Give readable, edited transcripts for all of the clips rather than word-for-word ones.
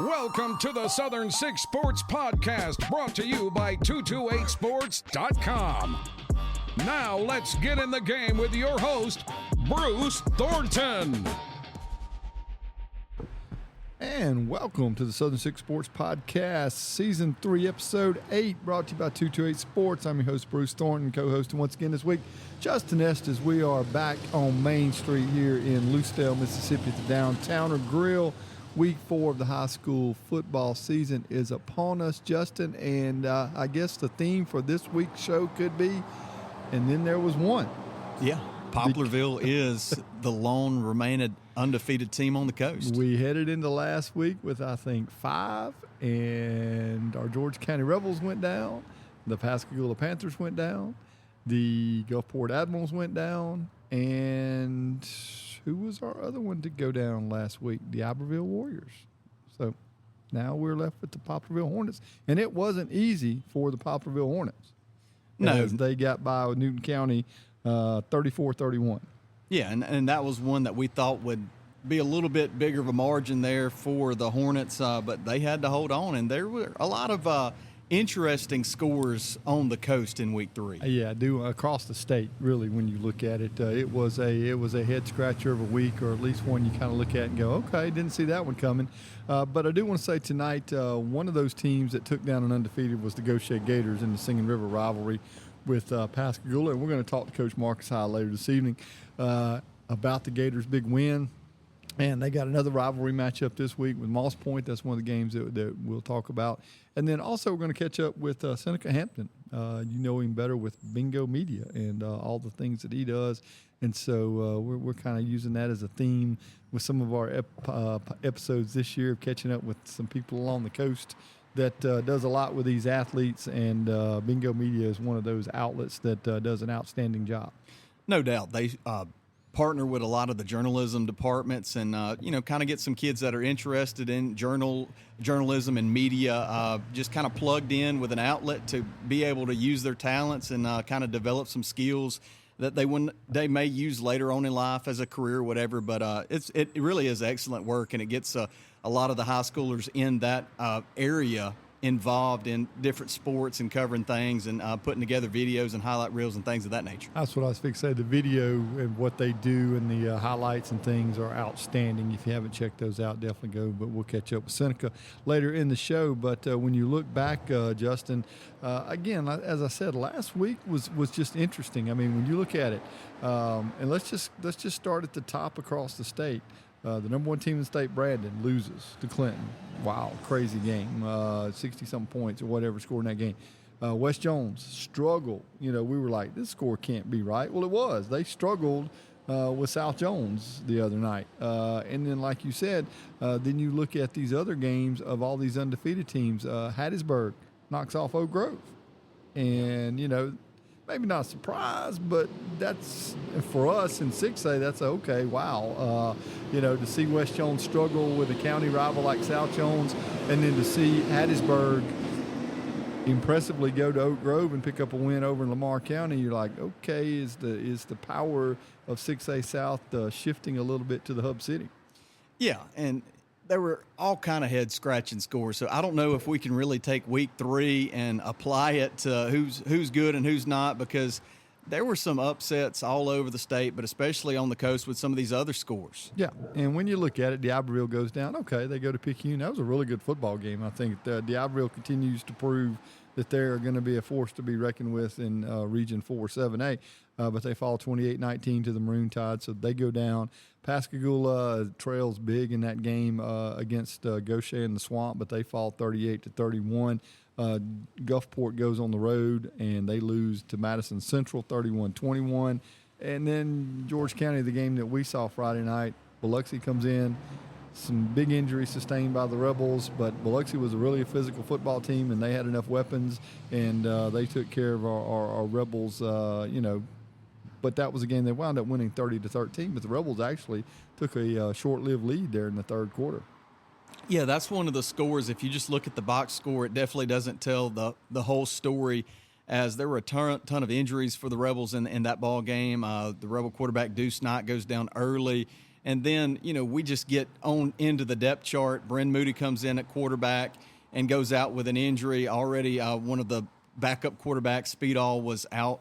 Welcome to the Southern Six Sports Podcast, brought to you by 228sports.com. Now let's get in the game with your host, Bruce Thornton. And welcome to the Southern Six Sports Podcast, Season 3, Episode 8, brought to you by 228 Sports. I'm your host, Bruce Thornton, co-hosting once again this week, Justin Estes. We are back on Main Street here in Lucedale, Mississippi at the Downtowner Grill. Week 4 of the high school football season is upon us, Justin, and I guess the theme for this week's show could be, and then there was one. Yeah, Poplarville is the lone remaining undefeated team on the coast. We headed into last week with, I think, 5, and our Georgia County Rebels went down, the Pascagoula Panthers went down, the Gulfport Admirals went down, and who was our other one to go down last week? The Iberville Warriors. So now we're left with the Poplarville Hornets, and it wasn't easy for the Poplarville Hornets. No. As they got by with Newton County 34-31. Yeah, and that was one that we thought would be a little bit bigger of a margin there for the Hornets, but they had to hold on, and there were a lot of interesting scores on the coast in Week 3. Yeah, I do across the state. Really, when you look at it, it was a head scratcher of a week, or at least one you kind of look at and go, okay, didn't see that one coming. But I do want to say tonight, one of those teams that took down an undefeated was the Gautier Gators in the Singing River rivalry with Pascagoula, and we're going to talk to Coach Marcus High later this evening about the Gators' big win. And they got another rivalry matchup this week with Moss Point. That's one of the games that we'll talk about. And then also we're going to catch up with Seneca Hampton. You know him better with Bingo Media and all the things that he does. And so we're kind of using that as a theme with some of our episodes this year, of catching up with some people along the coast that does a lot with these athletes. And Bingo Media is one of those outlets that does an outstanding job. No doubt. They partner with a lot of the journalism departments and, kind of get some kids that are interested in journalism and media just kind of plugged in with an outlet to be able to use their talents and kind of develop some skills that they may use later on in life as a career or whatever. But it really is excellent work, and it gets a lot of the high schoolers in that area involved in different sports and covering things and putting together videos and highlight reels and things of that nature. That's what I was fixing to say. The video and what they do and the highlights and things are outstanding. If you haven't checked those out, definitely go. But we'll catch up with Seneca later in the show. But when you look back, Justin, again, as I said, last week was just interesting. I mean, when you look at it, and let's just start at the top across the state. The number one team in the state, Brandon, loses to Clinton. Wow, crazy game. 60-something points or whatever scored in that game. West Jones struggled. We were like, this score can't be right. Well, it was. They struggled with South Jones the other night. And then, like you said, then you look at these other games of all these undefeated teams. Hattiesburg knocks off Oak Grove. And, maybe not a surprise, but that's, for us in 6A, that's okay, wow. To see West Jones struggle with a county rival like South Jones, and then to see Hattiesburg impressively go to Oak Grove and pick up a win over in Lamar County, you're like, okay, is the power of 6A South shifting a little bit to the hub city? Yeah, and there were all kind of head-scratching scores, so I don't know if we can really take Week 3 and apply it to who's good and who's not, because there were some upsets all over the state, but especially on the coast with some of these other scores. Yeah, and when you look at it, D'Iberville goes down. Okay, they go to Picayune. That was a really good football game. I think D'Iberville continues to prove that they're going to be a force to be reckoned with in Region 4 7A, but they fall 28-19 to the Maroon Tide, so they go down. Pascagoula trails big in that game against Gautier in the Swamp, but they fall 38-31. Gulfport goes on the road, and they lose to Madison Central 31-21. And then George County, the game that we saw Friday night, Biloxi comes in. Some big injuries sustained by the Rebels, but Biloxi was really a physical football team, and they had enough weapons, and they took care of our Rebels, But that was a game they wound up winning 30-13, but the Rebels actually took a short-lived lead there in the third quarter. Yeah, that's one of the scores. If you just look at the box score, it definitely doesn't tell the whole story, as there were a ton of injuries for the Rebels in that ball game. The Rebel quarterback Deuce Knight goes down early, And then, we just get on into the depth chart. Bren Moody comes in at quarterback and goes out with an injury. Already one of the backup quarterbacks, Speedall, was out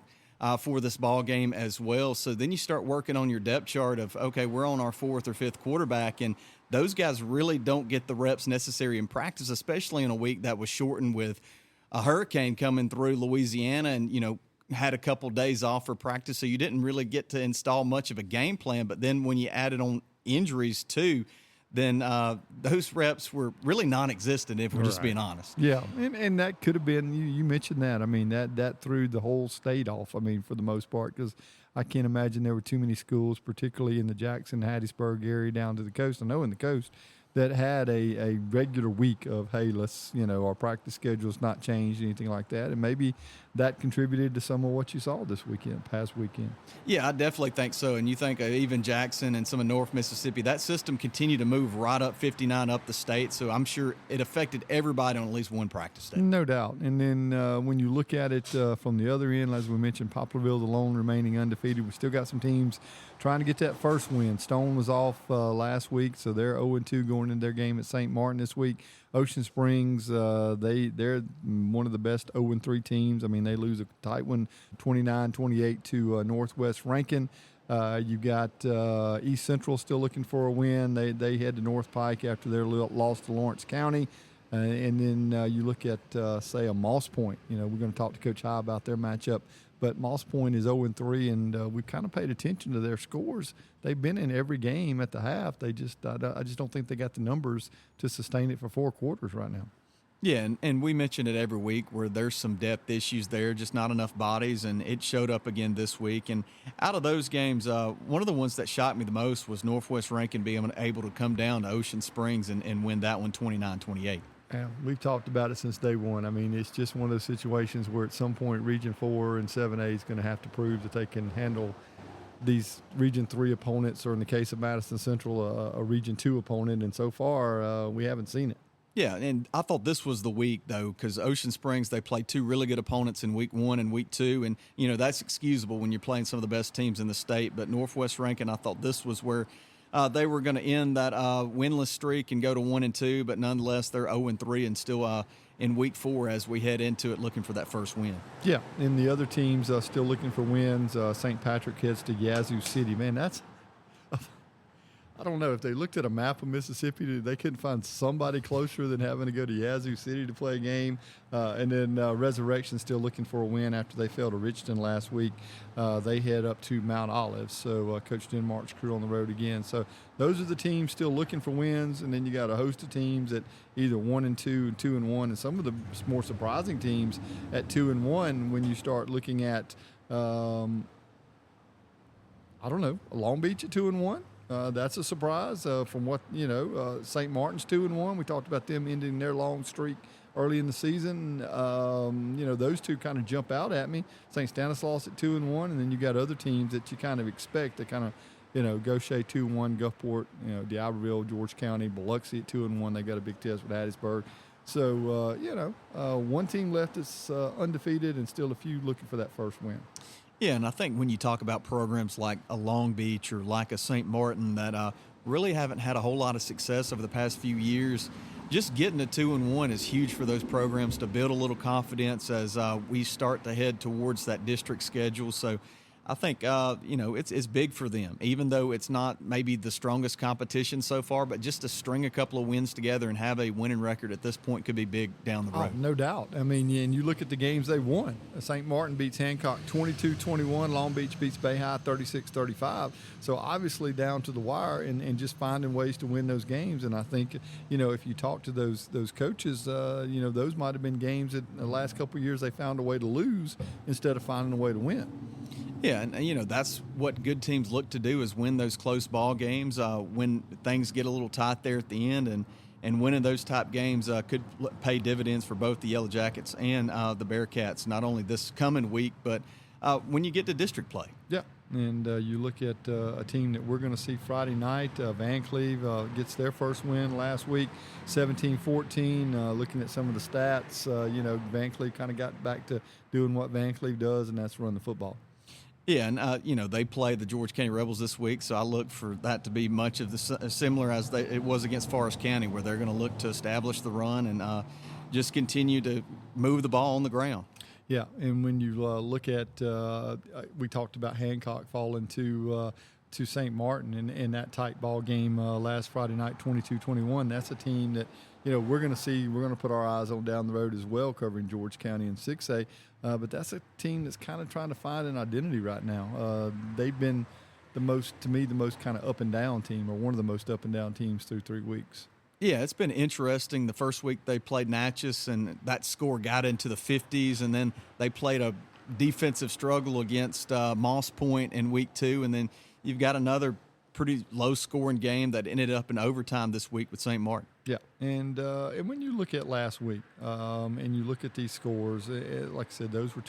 for this ball game as well. So then you start working on your depth chart of, okay, we're on our fourth or fifth quarterback, and those guys really don't get the reps necessary in practice, especially in a week that was shortened with a hurricane coming through Louisiana and, had a couple days off for practice. So you didn't really get to install much of a game plan. But then when you added on injuries too, then those reps were really non-existent, if we're just being honest. Yeah, and that could have been, you mentioned that. I mean, that threw the whole state off, for the most part, because I can't imagine there were too many schools, particularly in the Jackson, Hattiesburg area down to the coast. I know in the coast, that had a regular week of, hey, let's, our practice schedule's not changed, anything like that. And maybe that contributed to some of what you saw this past weekend. Yeah, I definitely think so. And you think even Jackson and some of North Mississippi, that system continued to move right up 59 up the state. So I'm sure it affected everybody on at least one practice day. No doubt. And then when you look at it from the other end, as we mentioned, Poplarville, the lone remaining undefeated. We still got some teams trying to get that first win. Stone was off last week, so they're 0-2 going into their game at St. Martin this week. Ocean Springs, they're one of the best 0-3 teams. I mean, they lose a tight one, 29-28 to Northwest Rankin. You got East Central still looking for a win. They head to North Pike after their loss to Lawrence County. And then you look at, say, a Moss Point. We're going to talk to Coach High about their matchup. But Moss Point is 0-3, and we've kind of paid attention to their scores. They've been in every game at the half. I just don't think they got the numbers to sustain it for 4 quarters right now. Yeah, and we mention it every week where there's some depth issues there, just not enough bodies, and it showed up again this week. And out of those games, one of the ones that shocked me the most was Northwest Rankin being able to come down to Ocean Springs and win that one 29-28. Yeah, we've talked about it since day one. I mean, it's just one of those situations where at some point Region 4 and 7A is going to have to prove that they can handle these Region 3 opponents, or in the case of Madison Central, a Region 2 opponent. And so far, we haven't seen it. Yeah, and I thought this was the week, though, because Ocean Springs, they played 2 really good opponents in week 1 and week 2. And, that's excusable when you're playing some of the best teams in the state. But Northwest Rankin, I thought this was where they were going to end that winless streak and go to 1-2, but nonetheless they're 0-3 and still in week 4 as we head into it looking for that first win. Yeah, and the other teams still looking for wins. St. Patrick heads to Yazoo City. Man, that's I don't know if they looked at a map of Mississippi, they couldn't find somebody closer than having to go to Yazoo City to play a game. And then Resurrection still looking for a win after they fell to Richton last week. They head up to Mount Olive. So Coach Denmark's crew on the road again. So those are the teams still looking for wins. And then you got a host of teams at either 1-2 and 2-1, and some of the more surprising teams at 2-1 when you start looking at, Long Beach at 2-1. That's a surprise from what, St. Martin's 2-1. We talked about them ending their long streak early in the season. Those two kind of jump out at me. St. Stanislaus at 2-1, and then you got other teams that you kind of expect to kind of, Gautier 2-1, Gulfport, D'Iberville, George County, Biloxi at 2-1. They got a big test with Hattiesburg. So, one team left that's undefeated and still a few looking for that first win. Yeah, and I think when you talk about programs like a Long Beach or like a St. Martin that really haven't had a whole lot of success over the past few years, just getting to 2-1 is huge for those programs to build a little confidence as we start to head towards that district schedule. So I think, it's big for them, even though it's not maybe the strongest competition so far, but just to string a couple of wins together and have a winning record at this point could be big down the road. Oh, no doubt. I mean, and you look at the games they won. St. Martin beats Hancock 22-21. Long Beach beats Bay High 36-35. So obviously down to the wire and just finding ways to win those games. And I think, if you talk to those coaches, those might have been games that in the last couple of years they found a way to lose instead of finding a way to win. Yeah, and that's what good teams look to do is win those close ball games when things get a little tight there at the end, and winning those type games could pay dividends for both the Yellow Jackets and the Bearcats, not only this coming week, but when you get to district play. Yeah, and you look at a team that we're going to see Friday night. Van Cleve gets their first win last week, 17-14. Looking at some of the stats, Van Cleve kind of got back to doing what Van Cleve does, and that's run the football. Yeah, and they play the George County Rebels this week, so I look for that to be much of the similar as it was against Forest County, where they're going to look to establish the run and just continue to move the ball on the ground. Yeah, and when you look at, we talked about Hancock falling to St. Martin in that tight ball game last Friday night, 22-21. That's a team that, we're going to put our eyes on down the road as well, covering George County in 6A. But that's a team that's kind of trying to find an identity right now. They've been the most kind of up and down team, or one of the most up and down teams through 3 weeks. Yeah, it's been interesting. The first week they played Natchez, and that score got into the 50s, and then they played a defensive struggle against Moss Point in week 2, and then you've got another pretty low-scoring game that ended up in overtime this week with St. Martin. Yeah, and when you look at last week and you look at these scores, like I said, those were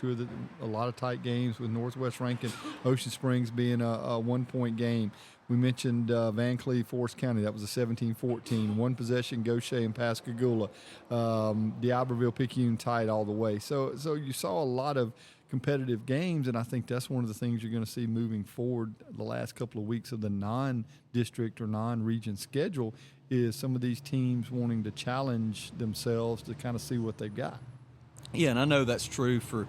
a lot of tight games, with Northwest Rankin, Ocean Springs being a 1-point game. We mentioned Van Cleve, Forest County. That was a 17-14. One possession, Gautier and Pascagoula. D'Iberville, Picayune tied all the way. So you saw a lot of competitive games, and I think that's one of the things you're going to see moving forward the last couple of weeks of the non-district or non-region schedule, is some of these teams wanting to challenge themselves to kind of see what they've got. Yeah, and I know that's true for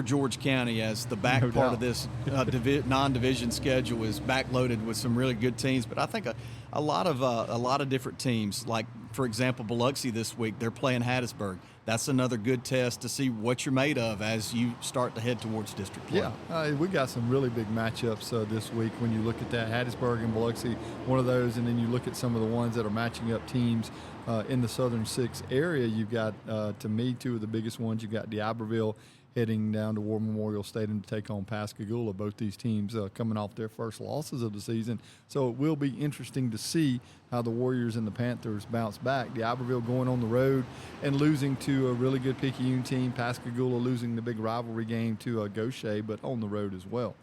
George County, as the back part of this non-division schedule is backloaded with some really good teams. But I think a lot of different teams, like, for example, Biloxi this week, they're playing Hattiesburg. That's another good test to see what you're made of as you start to head towards district play. Yeah, we got some really big matchups this week when you look at that. Hattiesburg and Biloxi, one of those, and then you look at some of the ones that are matching up teams in the Southern Six area. You've got, to me, two of the biggest ones. You've got D'Iberville heading down to War Memorial Stadium to take on Pascagoula. Both these teams coming off their first losses of the season. So it will be interesting to see how the Warriors and the Panthers bounce back. D'Iberville going on the road and losing to a really good Picayune team. Pascagoula losing the big rivalry game to Gautier, but on the road as well.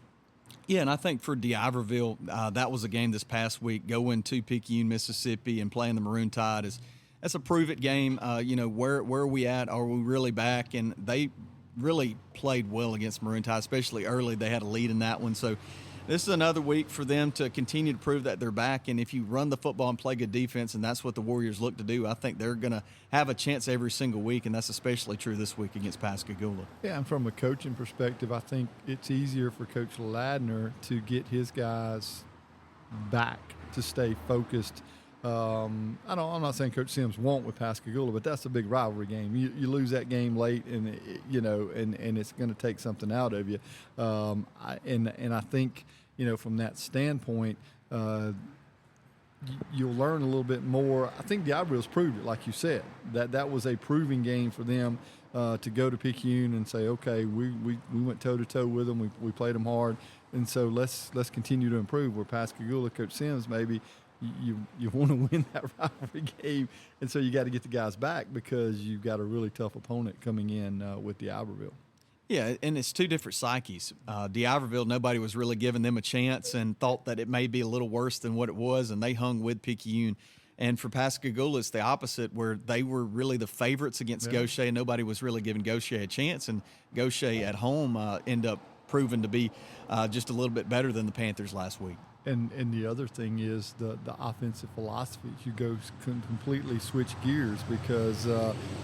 Yeah, and I think for D'Iberville, that was a game this past week, going to Picayune, Mississippi, and playing the Maroon Tide. That's a prove-it game. Where are we at? Are we really back? And they really played well against Maroon Tide, especially early. They had a lead in that one. So this is another week for them to continue to prove that they're back. And if you run the football and play good defense, and that's what the Warriors look to do, I think they're going to have a chance every single week, and that's especially true this week against Pascagoula. Yeah, and from a coaching perspective, I think it's easier for Coach Ladner to get his guys back to stay focused. I'm not saying Coach Sims won't with Pascagoula, but that's a big rivalry game. You lose that game late, and and it's going to take something out of you. I think from that standpoint, you'll learn a little bit more. I think D'Iberville's proved it, like you said, that was a proving game for them to go to Picayune and say, okay, we went toe to toe with them, we played them hard, and so let's continue to improve. Where Pascagoula, Coach Sims, maybe you want to win that rivalry game, and so you got to get the guys back because you've got a really tough opponent coming in with D'Iberville. Yeah, and it's two different psyches. D'Iberville, nobody was really giving them a chance and thought that it may be a little worse than what it was, and they hung with Picayune. And for Pascagoula, it's the opposite, where they were really the favorites against Gautier, and nobody was really giving Gautier a chance. And Gautier at home ended up proving to be just a little bit better than the Panthers last week. And the other thing is the offensive philosophy. You completely switch gears because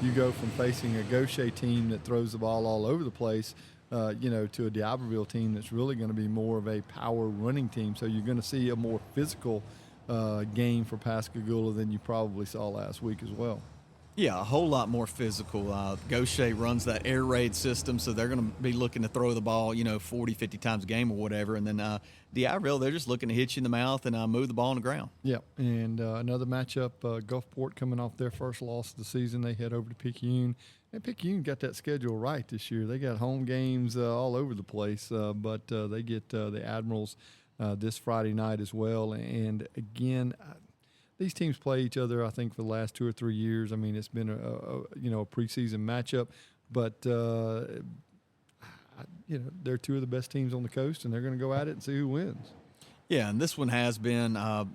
you go from facing a Gautier team that throws the ball all over the place, to a D'Iberville team that's really going to be more of a power running team. So you're going to see a more physical game for Pascagoula than you probably saw last week as well. Yeah, a whole lot more physical. Gautier runs that air raid system, so they're going to be looking to throw the ball, 40, 50 times a game or whatever. And then D'Iberville, they're just looking to hit you in the mouth and move the ball on the ground. Yeah, and another matchup, Gulfport coming off their first loss of the season. They head over to Picayune. And Picayune got that schedule right this year. They got home games all over the place, but they get the Admirals this Friday night as well. And, again, these teams play each other, I think, for the last 2 or 3 years. I mean, it's been a preseason matchup, but they're two of the best teams on the coast, and they're going to go at it and see who wins. Yeah, and this one has been, a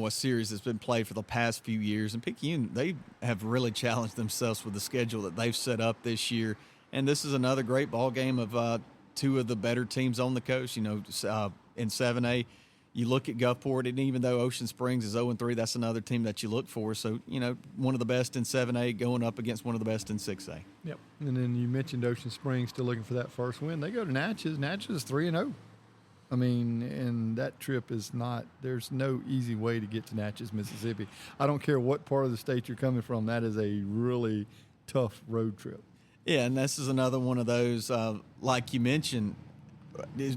series that's been played for the past few years. And Picayune, they have really challenged themselves with the schedule that they've set up this year. And this is another great ball game of two of the better teams on the coast. In 7A, you look at Gulfport, and even though Ocean Springs is 0-3, that's another team that you look for. So, one of the best in 7A going up against one of the best in 6A. Yep. And then you mentioned Ocean Springs still looking for that first win. They go to Natchez. Natchez is 3-0. I mean, and that trip is not – there's no easy way to get to Natchez, Mississippi. I don't care what part of the state you're coming from. That is a really tough road trip. Yeah, and this is another one of those, like you mentioned,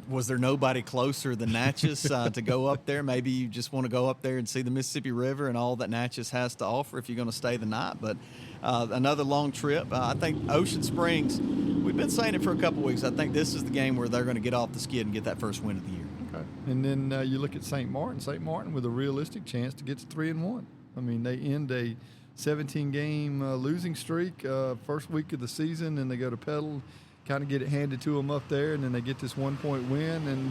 was there nobody closer than Natchez to go up there? Maybe you just want to go up there and see the Mississippi River and all that Natchez has to offer if you're going to stay the night. But another long trip. I think Ocean Springs, we've been saying it for a couple weeks. I think this is the game where they're going to get off the skid and get that first win of the year. Okay. And then you look at St. Martin. St. Martin with a realistic chance to get to 3-1. I mean, they end a 17-game losing streak first week of the season, and they go to Petal, kind of get it handed to them up there, and then they get this 1-point win, and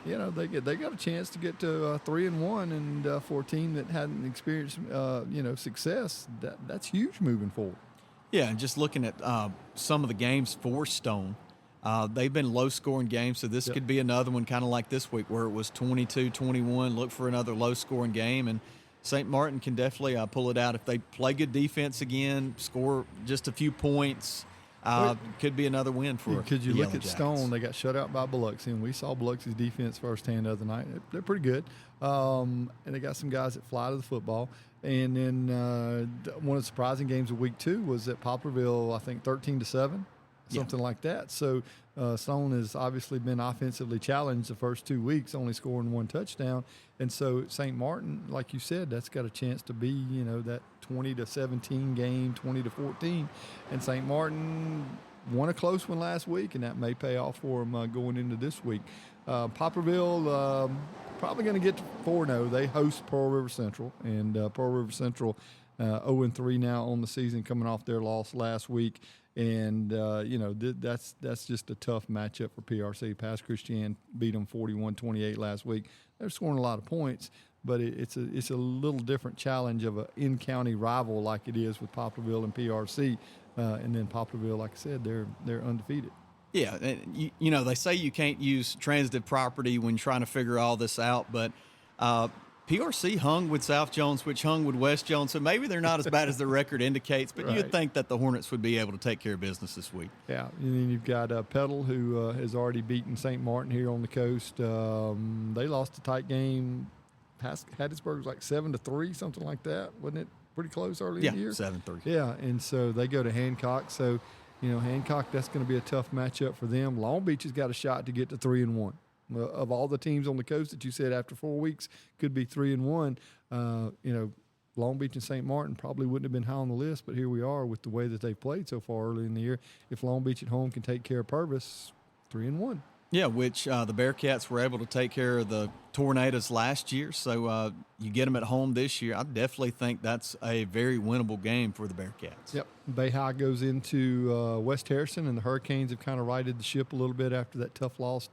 they got a chance to get to 3-1, and for a team that hadn't experienced success, that's huge moving forward. Yeah, and just looking at some of the games for Stone, they've been low-scoring games, so this could be another one kind of like this week where it was 22-21. Look for another low-scoring game, and St. Martin can definitely pull it out if they play good defense again, score just a few points. Could be another win for because you the look Yellow at Jackets. Stone, they got shut out by Biloxi, and we saw Biloxi's defense firsthand the other night. They're pretty good, and they got some guys that fly to the football. And then one of the surprising games of week 2 was at Poplarville, I think 13-7, something like that. So Stone has obviously been offensively challenged the first 2 weeks, only scoring 1 touchdown. And so St. Martin, like you said, that's got a chance to be, that 20-17 game, 20-14. And St. Martin won a close one last week, and that may pay off for them going into this week. Poplarville probably going to get to 4-0. They host Pearl River Central, and Pearl River Central 0-3 now on the season, coming off their loss last week. And, that's just a tough matchup for PRC. Pass Christian beat them 41-28 last week. They're scoring a lot of points, but it's a little different challenge of an in-county rival like it is with Poplarville and PRC. And then Poplarville, like I said, they're undefeated. Yeah, and they say you can't use transitive property when trying to figure all this out, but PRC hung with South Jones, which hung with West Jones, so maybe they're not as bad as their record indicates, but You'd think that the Hornets would be able to take care of business this week. Yeah, and then you've got Petal, who has already beaten St. Martin here on the coast. They lost a tight game. Hattiesburg was like 7-3, something like that, wasn't it? Pretty close early in the year? 7-3. Yeah, and so they go to Hancock. So, Hancock, that's going to be a tough matchup for them. Long Beach has got a shot to get to 3-1. Of all the teams on the coast that you said after 4 weeks could be 3-1, Long Beach and St. Martin probably wouldn't have been high on the list, but here we are with the way that they've played so far early in the year. If Long Beach at home can take care of Purvis, 3-1. Yeah, which the Bearcats were able to take care of the Tornadoes last year, so you get them at home this year. I definitely think that's a very winnable game for the Bearcats. Yep. Bay High goes into West Harrison, and the Hurricanes have kind of righted the ship a little bit after that tough loss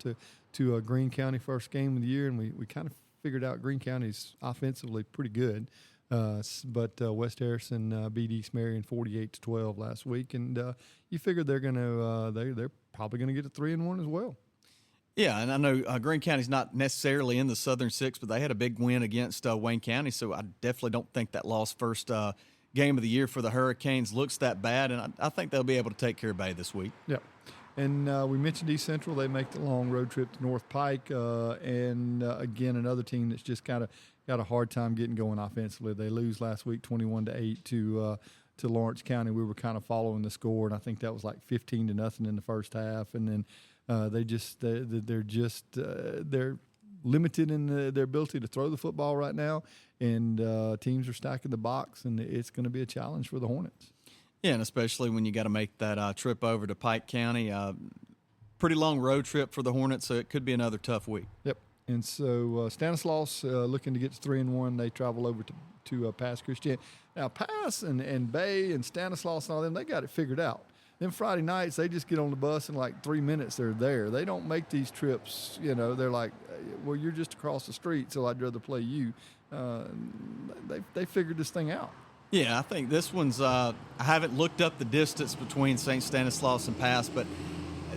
to Greene County first game of the year, and we kind of figured out Greene County's offensively pretty good. But West Harrison beat East Marion 48-12 last week, and you figure they're probably gonna get to 3-1 as well. Yeah, and I know Greene County's not necessarily in the Southern Six, but they had a big win against Wayne County, so I definitely don't think that lost first game of the year for the Hurricanes looks that bad, and I think they'll be able to take care of Bay this week. Yep. And we mentioned East Central. They make the long road trip to North Pike. And, again, another team that's just kind of got a hard time getting going offensively. They lose last week 21-8 to Lawrence County. We were kind of following the score, and I think that was like 15-0 in the first half. And then they're limited in their ability to throw the football right now. And teams are stacking the box, and it's going to be a challenge for the Hornets. Yeah, and especially when you got to make that trip over to Pike County. Pretty long road trip for the Hornets, so it could be another tough week. Yep. And so Stanislaus looking to get to 3-1. They travel over to Pass Christian. Now, Pass and Bay and Stanislaus and all them, they got it figured out. Then Friday nights, they just get on the bus in like 3 minutes. They're there. They don't make these trips. They're like, well, you're just across the street, so I'd rather play you. They figured this thing out. Yeah, I think this one's I haven't looked up the distance between St. Stanislaus and Pass, but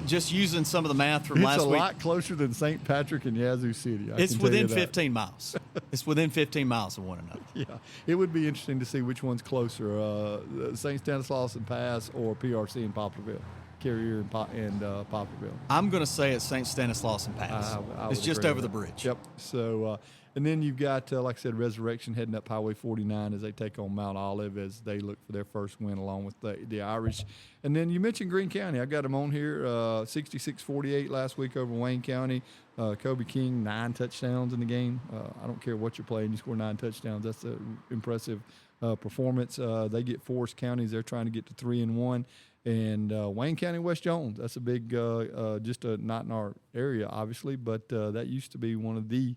just using some of the math from It's last a week. lot closer than St. Patrick and Yazoo City. It's within 15 miles. It's within 15 miles of one another. Yeah, it would be interesting to see which one's closer, St. Stanislaus and Pass or PRC and Poplarville, Carrier and Poplarville. I'm going to say it's St. Stanislaus and Pass. I It's would just agree over with the that. bridge. Yep. So, and then you've got, like I said, Resurrection heading up Highway 49 as they take on Mount Olive as they look for their first win along with the Irish. And then you mentioned Greene County. I got them on here, 66-48 last week over Wayne County. Kobe King, 9 touchdowns in the game. I don't care what you're playing. You score 9 touchdowns. That's an impressive performance. They get Forest Counties. They're trying to get to 3-1. And Wayne County, West Jones, that's a big, just not in our area, obviously, but that used to be one of the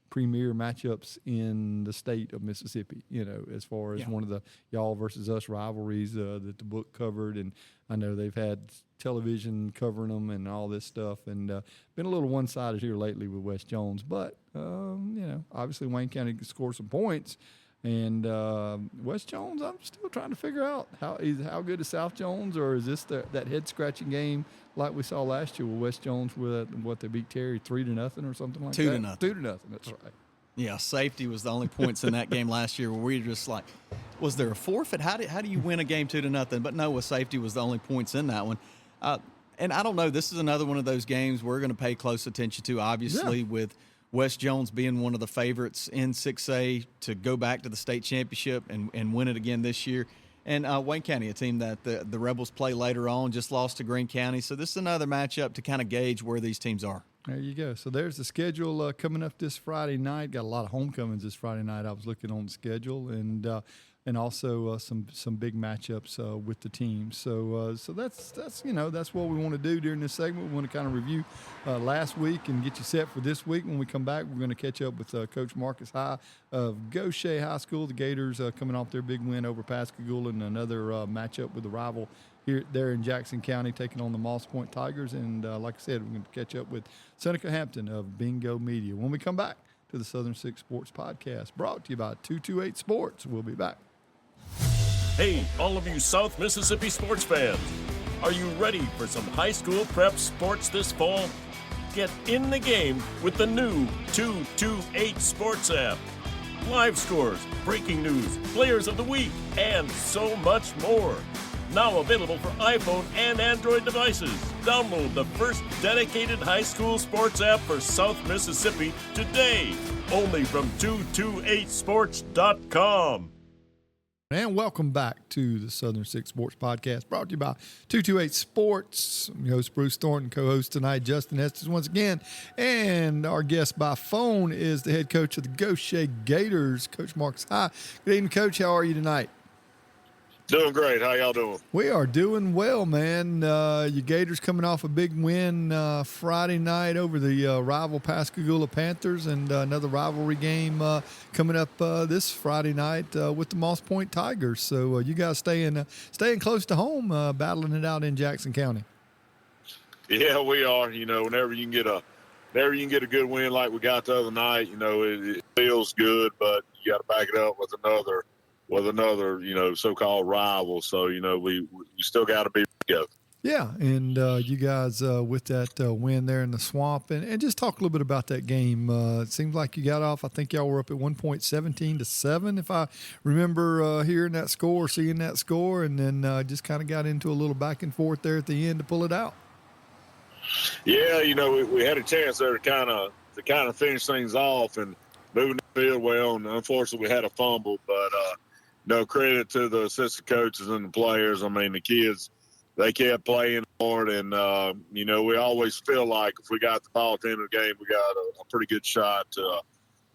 premier matchups in the state of Mississippi, as far as one of the y'all versus us rivalries that the book covered. And I know they've had television covering them and all this stuff, and been a little one-sided here lately with West Jones. But, obviously Wayne County can score some points. And West Jones, I'm still trying to figure out how good is South Jones, or is this that head-scratching game like we saw last year with West Jones with what they beat Terry 3-0 or something like that? 2-0. 2-0. That's right. Yeah, safety was the only points in that game last year where we were just like, was there a forfeit? How do you win a game 2-0? But no, safety was the only points in that one. And I don't know. This is another one of those games we're going to pay close attention to, obviously, with West Jones being one of the favorites in 6A to go back to the state championship and win it again this year. And Wayne County, a team that the Rebels play later on, just lost to Greene County. So this is another matchup to kind of gauge where these teams are. There you go. So there's the schedule coming up this Friday night. Got a lot of homecomings this Friday night. I was looking on the schedule, and also some big matchups with the team. So that's what we want to do during this segment. We want to kind of review last week and get you set for this week. When we come back, we're going to catch up with Coach Marcus High of Gautier High School. The Gators coming off their big win over Pascagoula, and another matchup with the rival there in Jackson County, taking on the Moss Point Tigers. And like I said, we're going to catch up with Seneca Hampton of Bingo Media when we come back to the Southern Six Sports Podcast, brought to you by 228 Sports. We'll be back. Hey, all of you South Mississippi sports fans, are you ready for some high school prep sports this fall? Get in the game with the new 228 Sports app. Live scores, breaking news, players of the week, and so much more. Now available for iPhone and Android devices. Download the first dedicated high school sports app for South Mississippi today. Only from 228sports.com. And welcome back to the Southern Six Sports Podcast, brought to you by 228 Sports. I'm your host, Bruce Thornton, co-host tonight, Justin Estes once again. And our guest by phone is the head coach of the Gautier Gators, Coach Marcus High. Good evening, Coach. How are you tonight? Doing great. How y'all doing? We are doing well, man. Your Gators coming off a big win Friday night over the rival Pascagoula Panthers, and another rivalry game coming up this Friday night with the Moss Point Tigers. So you guys staying close to home, battling it out in Jackson County. Yeah, we are. Whenever you can get a good win like we got the other night, it feels good, but you got to back it up with another, so-called rival. So, we still got to be together. Yeah, and you guys with that win there in the swamp, and just talk a little bit about that game. It seems like you got off, I think y'all were up at 17-7, if I remember hearing that score, seeing that score, and then just kind of got into a little back and forth there at the end to pull it out. Yeah, we had a chance there to kind of finish things off and moving the field well, and unfortunately we had a fumble, but no credit to the assistant coaches and the players. I mean, the kids, they kept playing hard, and, we always feel like if we got the ball at the end of the game, we got a pretty good shot to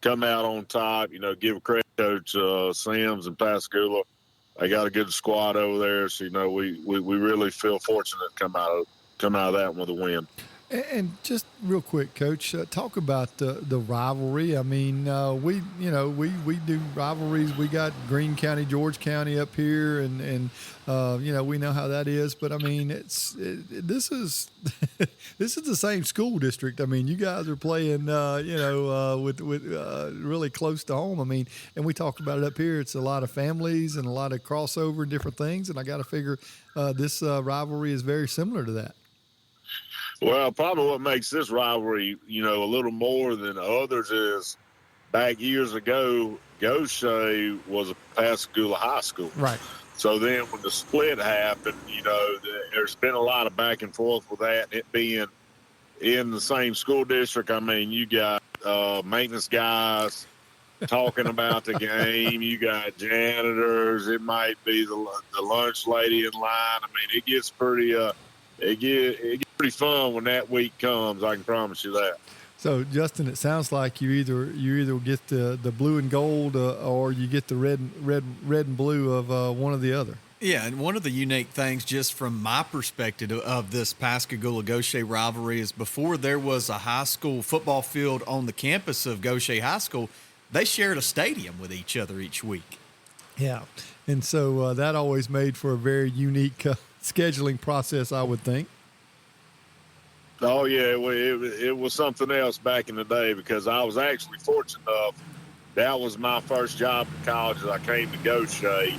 come out on top, give credit to Coach Sims and Pascagoula. They got a good squad over there, so, we really feel fortunate to come out of that one with a win. And just real quick, Coach, talk about the rivalry. I mean, we do rivalries. We got Greene County, George County up here, and we know how that is. But I mean, this is this is the same school district. I mean, you guys are playing, with really close to home. I mean, and we talked about it up here. It's a lot of families and a lot of crossover and different things. And I got to figure this rivalry is very similar to that. Well, probably what makes this rivalry, a little more than others is back years ago, Gautier was a Pascagoula high school. Right. So then when the split happened, there's been a lot of back and forth with that, it being in the same school district. I mean, you got maintenance guys talking about the game. You got janitors. It might be the lunch lady in line. I mean, it gets pretty pretty fun when that week comes. I can promise you that. So, Justin, it sounds like you either get the blue and gold or you get the red and blue of one or the other. Yeah, and one of the unique things, just from my perspective of this Pascagoula-Gautier rivalry, is before there was a high school football field on the campus of Gautier High School, they shared a stadium with each other each week. Yeah, and so that always made for a very unique scheduling process, I would think. Oh, yeah, it was something else back in the day because I was actually fortunate enough. That was my first job in college as I came to Gautier,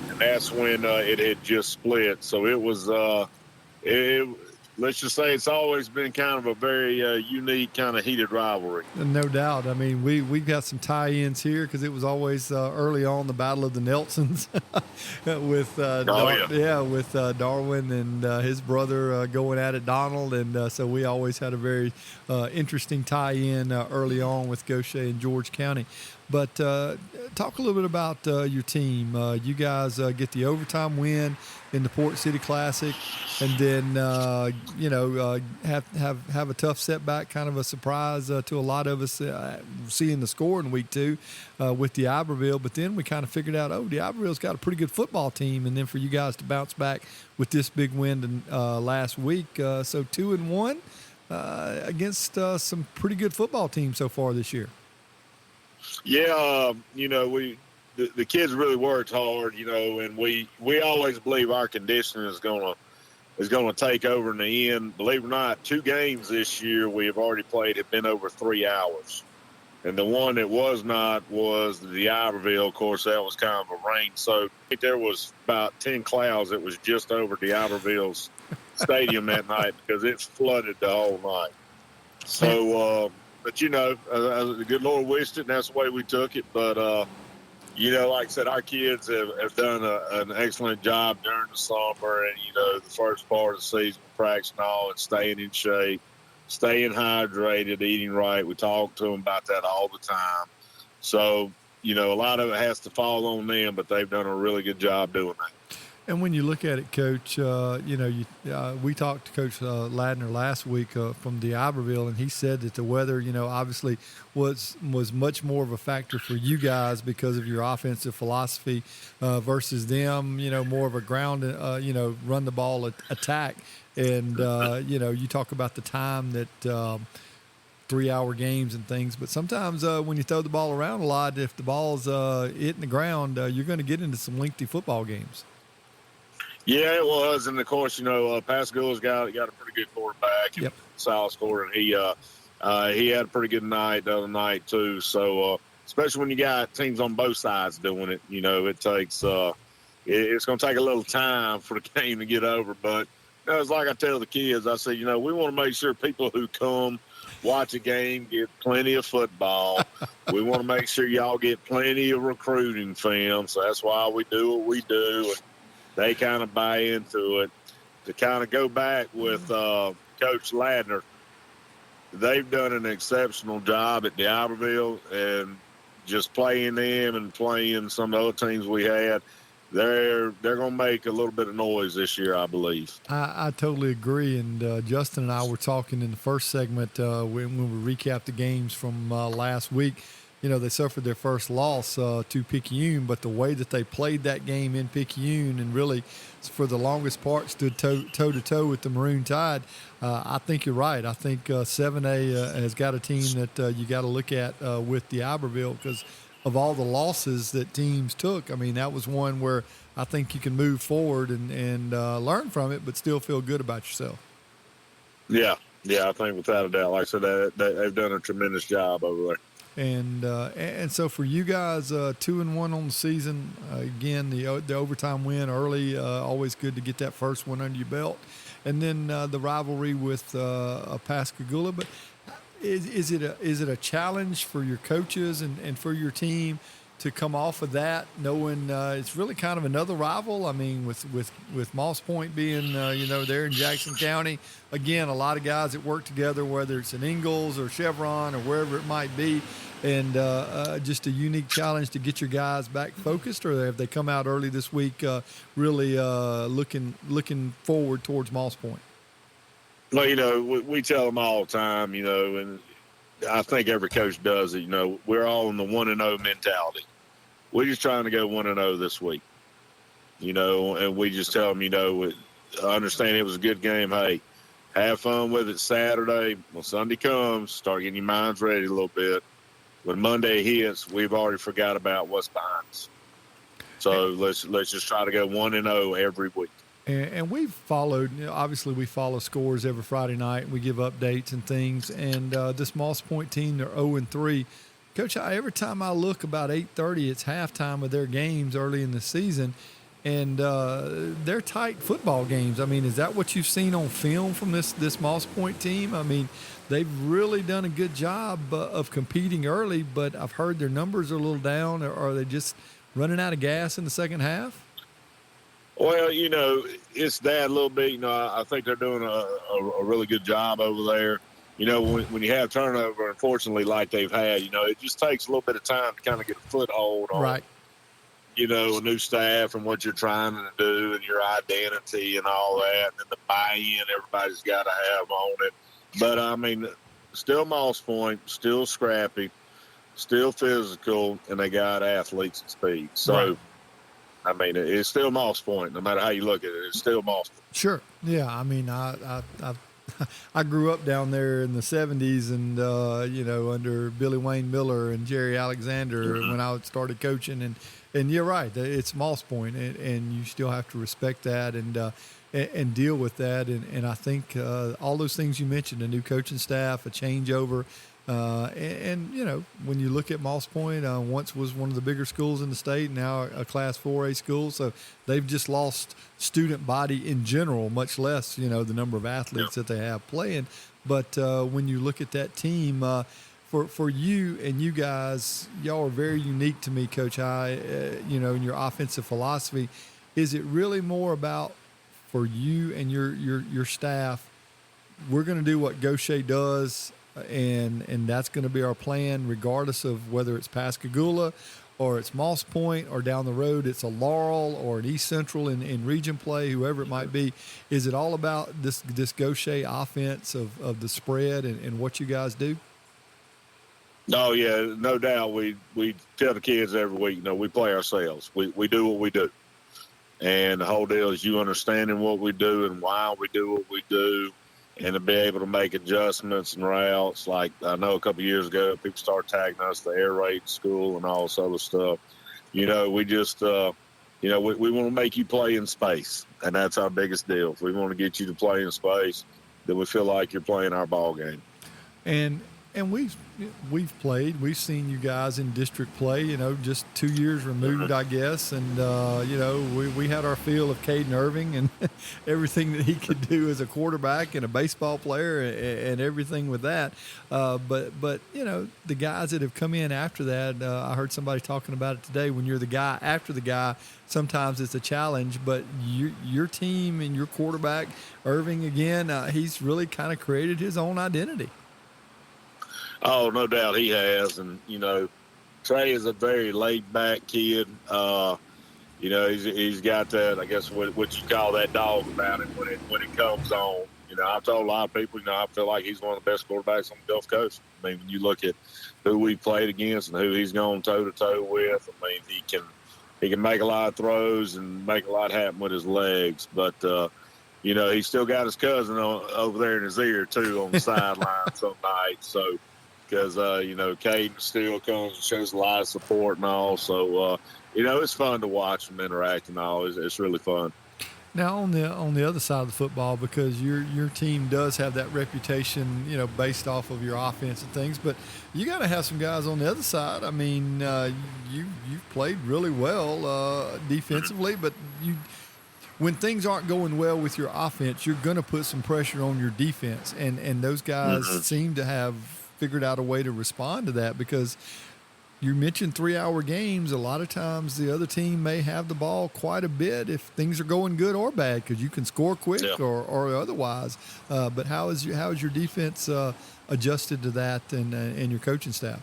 and that's when it had just split. So it was, let's just say it's always been kind of a very unique, kind of heated rivalry. No doubt. I mean, we've got some tie-ins here because it was always early on the Battle of the Nelsons with with Darwin and his brother going at it, Donald, and so we always had a very interesting tie-in early on with Gautier and George County. But talk a little bit about your team. You guys get the overtime win in the Port City Classic, and then have a tough setback, kind of a surprise to a lot of us seeing the score in week 2 with the Iberville. But then we kind of figured out, the Iberville's got a pretty good football team, and then for you guys to bounce back with this big win last week, so 2-1 against some pretty good football teams so far this year. Yeah, the kids really worked hard, and we always believe our conditioning is gonna take over in the end. Believe it or not, 2 games this year we have already played have been over 3 hours, and the one that was not was the Iberville. Of course, that was kind of a rain. So I think there was about 10 clouds that was just over the Iberville's stadium that night because it flooded the whole night. So. But, the good Lord wished it, and that's the way we took it. But, like I said, our kids have done an excellent job during the summer and, the first part of the season, practicing all and staying in shape, staying hydrated, eating right. We talk to them about that all the time. So, a lot of it has to fall on them, but they've done a really good job doing that. And when you look at it, Coach, we talked to Coach Ladner last week from the Iberville, and he said that the weather, obviously was much more of a factor for you guys because of your offensive philosophy versus them, more of a ground, run the ball attack. And, you talk about the time that 3-hour games and things, but sometimes when you throw the ball around a lot, if the ball's hitting the ground, you're going to get into some lengthy football games. Yeah, it was, and of course, Pascagoula's got a pretty good quarterback. Yep. Solid scorer, and he had a pretty good night the other night too. So, especially when you got teams on both sides doing it, it takes it's going to take a little time for the game to get over. But it's like I tell the kids, I say, we want to make sure people who come watch a game get plenty of football. We want to make sure y'all get plenty of recruiting film. So that's why we do what we do. And they kind of buy into it. To kind of go back with Coach Ladner, they've done an exceptional job at the Iberville, and just playing them and playing some of the other teams we had, they're going to make a little bit of noise this year, I believe. I totally agree. And Justin and I were talking in the first segment when we recapped the games from last week. They suffered their first loss to Picayune, but the way that they played that game in Picayune and really, for the longest part, stood toe-to-toe with the Maroon Tide, I think you're right. I think 7A has got a team that you got to look at with the Iberville because of all the losses that teams took. I mean, that was one where I think you can move forward and learn from it, but still feel good about yourself. Yeah, I think without a doubt. Like I said, they've done a tremendous job over there. And so for you guys, 2-1 on the season. Again, the overtime win early, always good to get that first one under your belt. And then the rivalry with Pascagoula. But is it a challenge for your coaches and for your team to come off of that, knowing it's really kind of another rival? I mean, with Moss Point being there in Jackson County, again, a lot of guys that work together, whether it's in Ingalls or Chevron or wherever it might be, and just a unique challenge to get your guys back focused. Or have they come out early this week, really looking forward towards Moss Point? Well, we tell them all the time, and I think every coach does it. We're all in the 1-0 mentality. We're just trying to go 1-0 this week, and we just tell them, I understand it was a good game. Hey, have fun with it Saturday. When Sunday comes, start getting your minds ready a little bit. When Monday hits, we've already forgot about what's behind us. So let's just try to go 1-0 every week. And we've followed, obviously we follow scores every Friday night. We give updates and things. And this Moss Point team, they're 0-3. Coach, every time I look about 8:30, it's halftime of their games early in the season. And they're tight football games. I mean, is that what you've seen on film from this Moss Point team? I mean, they've really done a good job of competing early, but I've heard their numbers are a little down. Or are they just running out of gas in the second half? Well, it's that a little bit. I think they're doing a really good job over there. When you have turnover, unfortunately, like they've had, it just takes a little bit of time to kind of get a foothold on, right, a new staff and what you're trying to do and your identity and all that, and then the buy-in everybody's got to have on it. But, I mean, still Moss Point, still scrappy, still physical, and they got athletes and speed. So, right. I mean, it's still Moss Point. No matter how you look at it, it's still Moss Point. Sure. Yeah. I mean, I grew up down there in the 70s and, under Billy Wayne Miller and Jerry Alexander when I started coaching. And you're right. It's Moss Point, and you still have to respect that and deal with that. And I think all those things you mentioned, a new coaching staff, a changeover, and when you look at Moss Point, once was one of the bigger schools in the state, now a Class 4A school. So they've just lost student body in general, much less, the number of athletes that they have playing. But when you look at that team, for you and you guys, y'all are very unique to me, Coach High, in your offensive philosophy. Is it really more about, for you and your staff, we're going to do what Gautier does, and that's going to be our plan, regardless of whether it's Pascagoula or it's Moss Point or down the road it's a Laurel or an East Central in region play, whoever it might be? Is it all about this Gautier offense of the spread and what you guys do? No, yeah, no doubt. We tell the kids every week, we play ourselves. We do what we do. And the whole deal is you understanding what we do and why we do what we do, and to be able to make adjustments and routes. Like I know a couple of years ago, people started tagging us the air raid school and all this other stuff. We just, we want to make you play in space, and that's our biggest deal. If we want to get you to play in space, then we feel like you're playing our ball game. And we've played. We've seen you guys in district play, just 2 years removed, I guess. And, we had our feel of Caden Irving and everything that he could do as a quarterback and a baseball player and everything with that. But the guys that have come in after that, I heard somebody talking about it today. When you're the guy after the guy, sometimes it's a challenge. But your team and your quarterback, Irving, again, he's really kind of created his own identity. Oh, no doubt he has. And, Trey is a very laid-back kid. He's got that, I guess, what you call that dog about him when it comes on. I've told a lot of people, I feel like he's one of the best quarterbacks on the Gulf Coast. I mean, when you look at who we played against and who he's gone toe-to-toe with, I mean, he can make a lot of throws and make a lot happen with his legs. But, he's still got his cousin over there in his ear, too, on the sideline some nights. So, because, Caden still comes and shows a lot of support and all. So, it's fun to watch them interact and all. It's really fun. Now on the other side of the football, because your team does have that reputation, based off of your offense and things, but you got to have some guys on the other side. I mean, you've played really well defensively, but when things aren't going well with your offense, you're going to put some pressure on your defense, and those guys seem to have figured out a way to respond to that, because you mentioned 3-hour games. A lot of times the other team may have the ball quite a bit if things are going good or bad, because you can score quick or otherwise. But how is your defense adjusted to that and your coaching staff?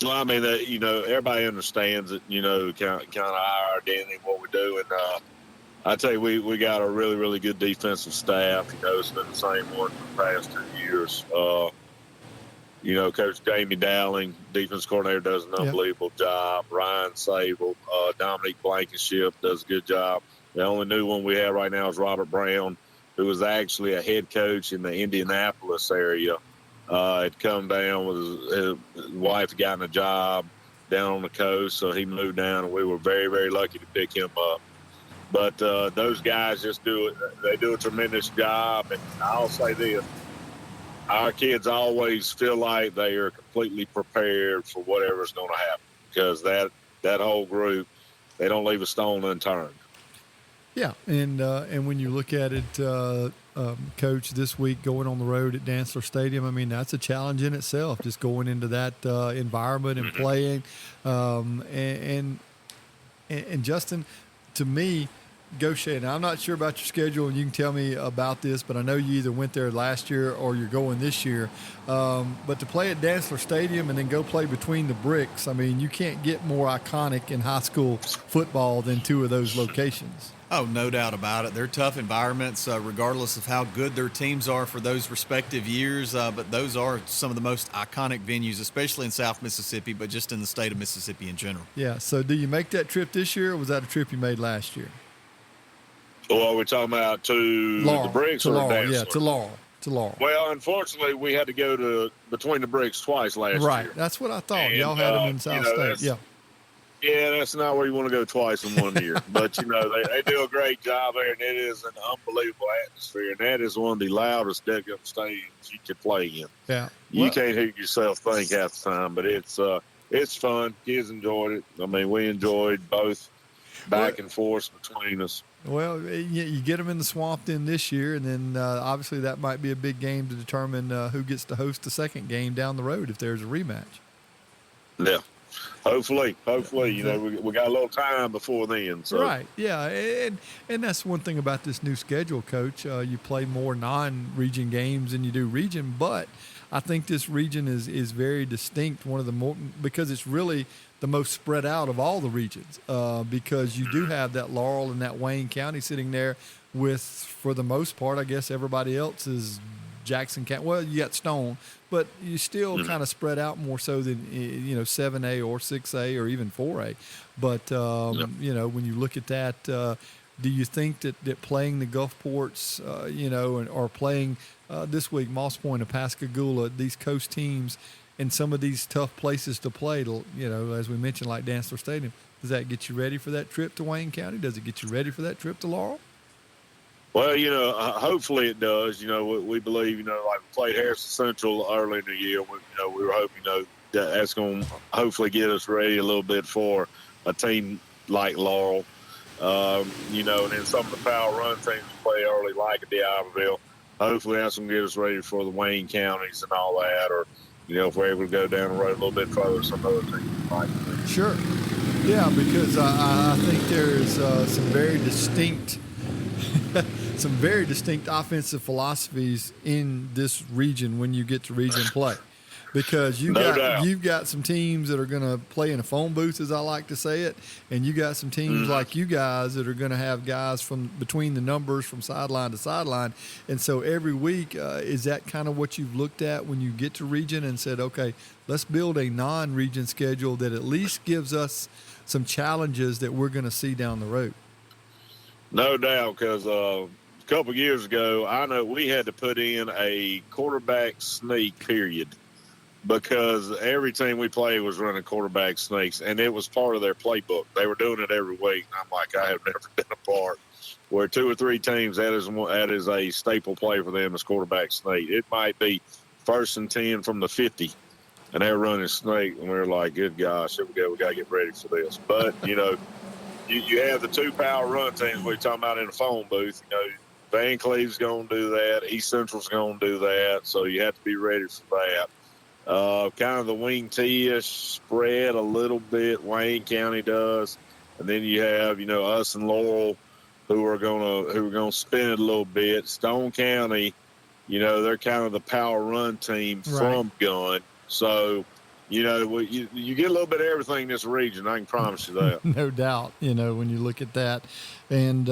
Well, I mean, everybody understands it, kind of our identity, what we do. And I tell you, we got a really, really good defensive staff. It's been the same one for the past 2 years. Coach Jamie Dowling, defense coordinator, does an unbelievable job. Ryan Sable, Dominique Blankenship does a good job. The only new one we have right now is Robert Brown, who was actually a head coach in the Indianapolis area. Had come down with his wife, had gotten a job down on the coast, so he moved down, and we were very, very lucky to pick him up. But those guys just do it. They do a tremendous job, and I'll say this. Our kids always feel like they are completely prepared for whatever's going to happen, because that whole group, they don't leave a stone unturned. Yeah, and when you look at it, Coach, this week going on the road at Dantzler Stadium, I mean, that's a challenge in itself, just going into that environment and playing. And Justin, to me, Gautier, now I'm not sure about your schedule, and you can tell me about this, but I know you either went there last year or you're going this year. But to play at Dantzler Stadium and then go play between the bricks, I mean, you can't get more iconic in high school football than two of those locations. Oh, no doubt about it. They're tough environments, regardless of how good their teams are for those respective years. But those are some of the most iconic venues, especially in South Mississippi, but just in the state of Mississippi in general. Yeah. So do you make that trip this year, or was that a trip you made last year? Well, we're talking about to Laurel, the bricks to or Laurel, Dantzler? Yeah, to Laurel. Well, unfortunately, we had to go to between the bricks twice last year. Right, that's what I thought. And, y'all had them in South State, yeah. Yeah, that's not where you want to go twice in 1 year. But, they do a great job there, and it is an unbelievable atmosphere. And that is one of the loudest deck-up stadiums you could play in. Yeah. You can't hear yourself think half the time, but it's fun. Kids enjoyed it. I mean, we enjoyed both back and forth between us. Well, you get them in the swamp then this year, and then obviously that might be a big game to determine who gets to host the second game down the road if there's a rematch. Yeah. Hopefully, we got a little time before then. So. Right, yeah, and that's one thing about this new schedule, Coach. You play more non-region games than you do region, but I think this region is very distinct. One of the more, because it's really the most spread out of all the regions, because you do have that Laurel and that Wayne County sitting there with, for the most part, I guess everybody else is Jackson County. Well, you got Stone, but you still kind of spread out more so than 7A or 6A or even 4A. But when you look at that, do you think that playing the Gulfports, or playing this week Moss Point and Pascagoula, these coast teams, and some of these tough places to play, as we mentioned, like Dantzler Stadium, does that get you ready for that trip to Wayne County? Does it get you ready for that trip to Laurel? Well, hopefully it does. We believe, like we played Harrison Central early in the year. We were hoping, that's going to hopefully get us ready a little bit for a team like Laurel. And then some of the power run teams we play early, like at the Iberville. Hopefully that's going to get us ready for the Wayne counties and all that. Or, if we're able to go down the road a little bit further, some other teams like that. Sure. Yeah, because I think there's some very distinct offensive philosophies in this region when you get to region play, because you've got some teams that are going to play in a phone booth, as I like to say it, and you got some teams like you guys that are going to have guys from between the numbers from sideline to sideline. And so every week, is that kind of what you've looked at when you get to region and said, okay, let's build a non-region schedule that at least gives us some challenges that we're going to see down the road? No doubt, because a couple of years ago, I know we had to put in a quarterback sneak period, because every team we played was running quarterback sneaks, and it was part of their playbook. They were doing it every week. And I'm like, I have never been a part where 2 or 3 teams, that is a staple play for them as quarterback sneak. It might be 1st and 10 from the 50, and they're running snake, and we're like, good gosh, here we go. We got to get ready for this. But, you have the 2 power run teams we're talking about in the phone booth. Van Cleve's going to do that. East Central's going to do that. So you have to be ready for that. Kind of the wing T-ish spread a little bit. Wayne County does. And then you have, us and Laurel who are gonna spin it a little bit. Stone County, they're kind of the power run team from Gun. So, you get a little bit of everything in this region. I can promise you that. No doubt. When you look at that, and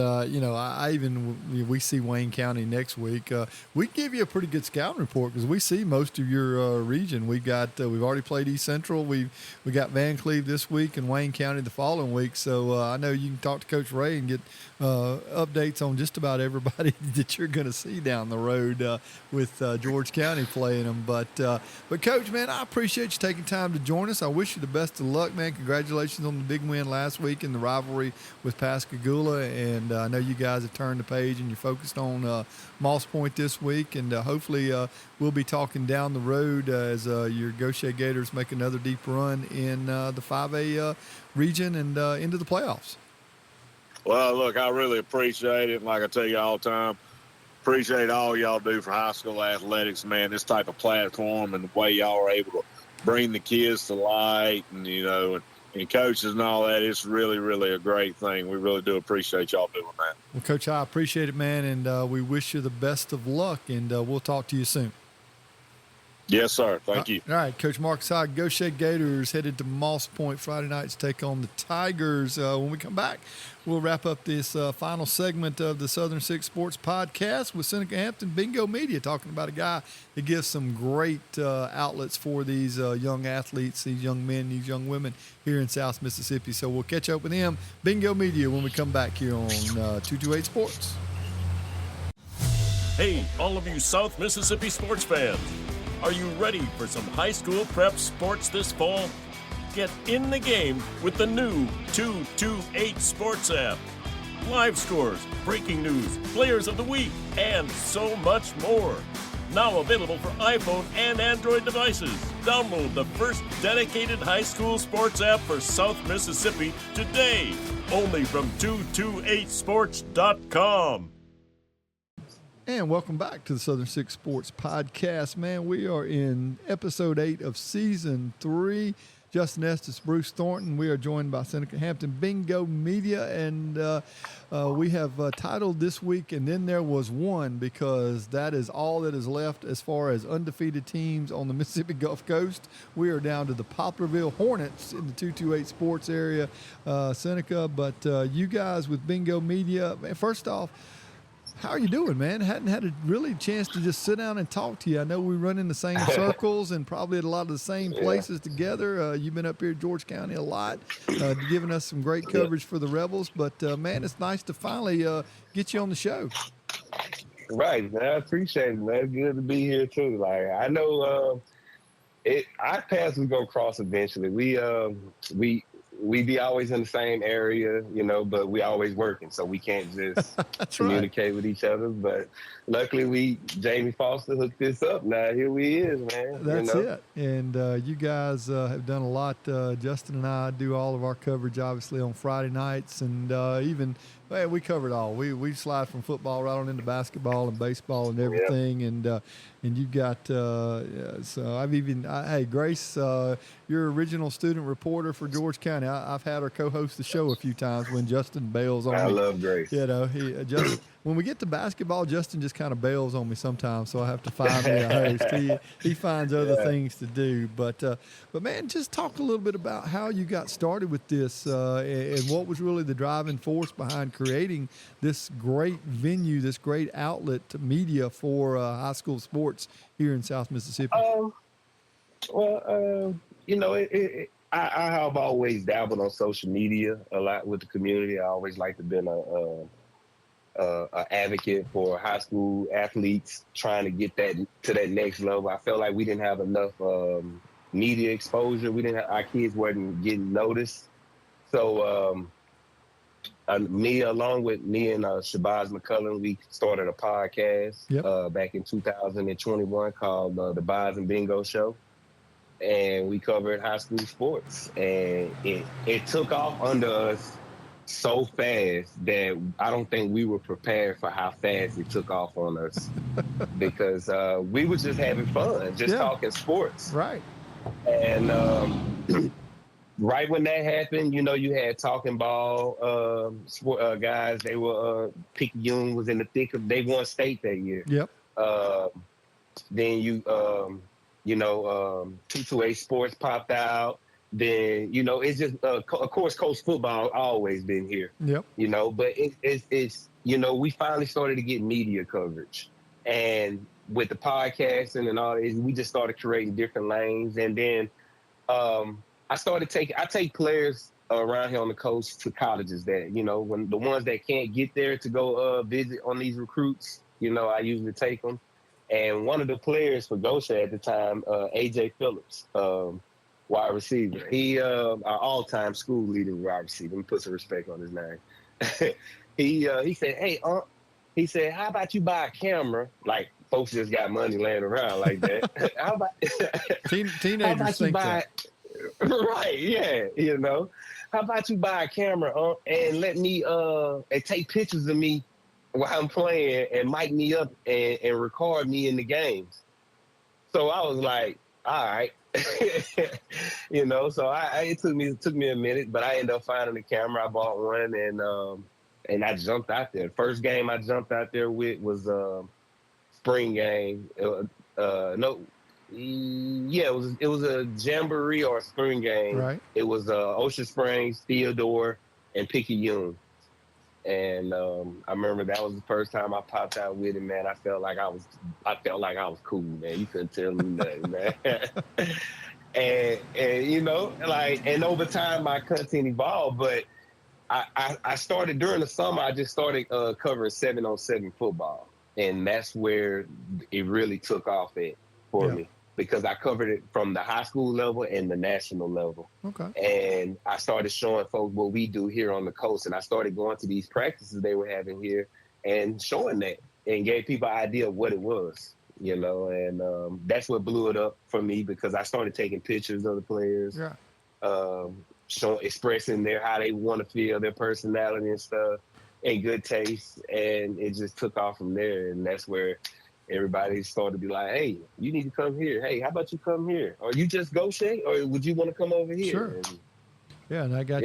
we see Wayne County next week. We give you a pretty good scouting report because we see most of your region. We've already played East Central. We got Van Cleve this week and Wayne County the following week. So I know you can talk to Coach Ray and get updates on just about everybody that you're going to see down the road with George County playing them. But Coach, man, I appreciate you taking time to join us. I wish you the best of luck, man. Congratulations on the big win last week in the rivalry with Pascagoula. And I know you guys have turned the page and you're focused on Moss Point this week. And hopefully we'll be talking down the road as your Gautier Gators make another deep run in the 5A region and into the playoffs. Well, look, I really appreciate it. Like I tell you all the time, appreciate all y'all do for high school athletics, man. This type of platform and the way y'all are able to bring the kids to light and, and coaches and all that. It's really, really a great thing. We really do appreciate y'all doing that. Well, Coach, I appreciate it, man, and we wish you the best of luck, and we'll talk to you soon. Yes, sir. Thank you. All right, Coach Marcus Hogg, Gautier Gators headed to Moss Point Friday night to take on the Tigers. When we come back, we'll wrap up this final segment of the Southern Six Sports Podcast with Seneca Hampton Bingo Media, talking about a guy that gives some great outlets for these young athletes, these young men, these young women here in South Mississippi. So we'll catch up with him, Bingo Media, when we come back here on 228 Sports. Hey, all of you South Mississippi sports fans. Are you ready for some high school prep sports this fall? Get in the game with the new 228 Sports app. Live scores, breaking news, players of the week, and so much more. Now available for iPhone and Android devices. Download the first dedicated high school sports app for South Mississippi today. Only from 228sports.com. And welcome back to the Southern Six Sports Podcast. Man, we are in episode 8 of season 3. Justin Estes, Bruce Thornton. We are joined by Seneca Hampton Bingo Media, and we have titled this week, and then there was one, because that is all that is left as far as undefeated teams on the Mississippi Gulf Coast. We are down to the Poplarville Hornets in the 228 Sports area, Seneca. But you guys with Bingo Media, man, first off, how are you doing, man? Hadn't had a really chance to just sit down and talk to you. I know we run in the same circles and probably at a lot of the same places together. You've been up here in George County a lot, giving us some great coverage for the Rebels. But, man, it's nice to finally get you on the show. Right, man. I appreciate it, man. It's good to be here, too. Like, I know our paths was going to cross eventually. We be always in the same area, but we always working, so we can't just communicate with each other. But luckily, Jamie Foster hooked this up. Now here we is, man. That's it. And you guys have done a lot. Justin and I do all of our coverage, obviously, on Friday nights, and even we cover it all. We slide from football right on into basketball and baseball and everything. And you got so I've even hey, Grace, your original student reporter for George County. I've had her co-host the show a few times when Justin bails on me. I love Grace. Justin, when we get to basketball, Justin just kind of bails on me sometimes, so I have to find me a host. He finds other things to do. But man, just talk a little bit about how you got started with this and what was really the driving force behind creating this great venue, this great outlet to media for high school sports here in South Mississippi. I have always dabbled on social media a lot with the community. I always like to be an advocate for high school athletes trying to get that to that next level. I felt like we didn't have enough media exposure. Our kids weren't getting noticed. So me along with me and Shabazz McCullough, we started a podcast back in 2021 called the Boz and Bingo Show, and we covered high school sports, and it took off under us so fast that I don't think we were prepared for how fast it took off on us because we were just having fun, just talking sports. Right. And right when that happened, you know, you had Talking Ball guys. They were Picayune was in the thick of. They won state that year. Yep. Then you 228 Sports popped out. Then it's just of course Coach Football always been here. Yep. But it's we finally started to get media coverage, and with the podcasting and all this, we just started creating different lanes, and then. I take players around here on the coast to colleges that, when the ones that can't get there to go visit on these recruits, I usually take them. And one of the players for Gautier at the time, A.J. Phillips, wide receiver. He our all-time school leading wide receiver. Let me put some respect on his name. He said, hey, he said, how about you buy a camera? Like, folks just got money laying around like that. How about teenagers think that. Right, yeah, How about you buy a camera and let me and take pictures of me while I'm playing and mic me up and record me in the games. So I was like, all right. So it took me a minute, but I ended up finding the camera. I bought one and I jumped out there. First game I jumped out there with was spring game. It was a jamboree or a spring game. Right. It was Ocean Springs, Theodore, and Picayune. And I remember that was the first time I popped out with it, man. I felt like I was cool, man. You couldn't tell me nothing, man. and and over time my content evolved, but I started during the summer. I just started covering 7-on-7 football, and that's where it really took off for me. Because I covered it from the high school level and the national level. Okay. And I started showing folks what we do here on the coast. And I started going to these practices they were having here and showing that and gave people an idea of what it was, and that's what blew it up for me because I started taking pictures of the players, expressing how they want to feel, their personality and stuff, and good taste. And it just took off from there. And that's where everybody started to be like, hey, you need to come here. Hey, how about you come here? Or you just Gautier? Or would you want to come over here? Sure. And I got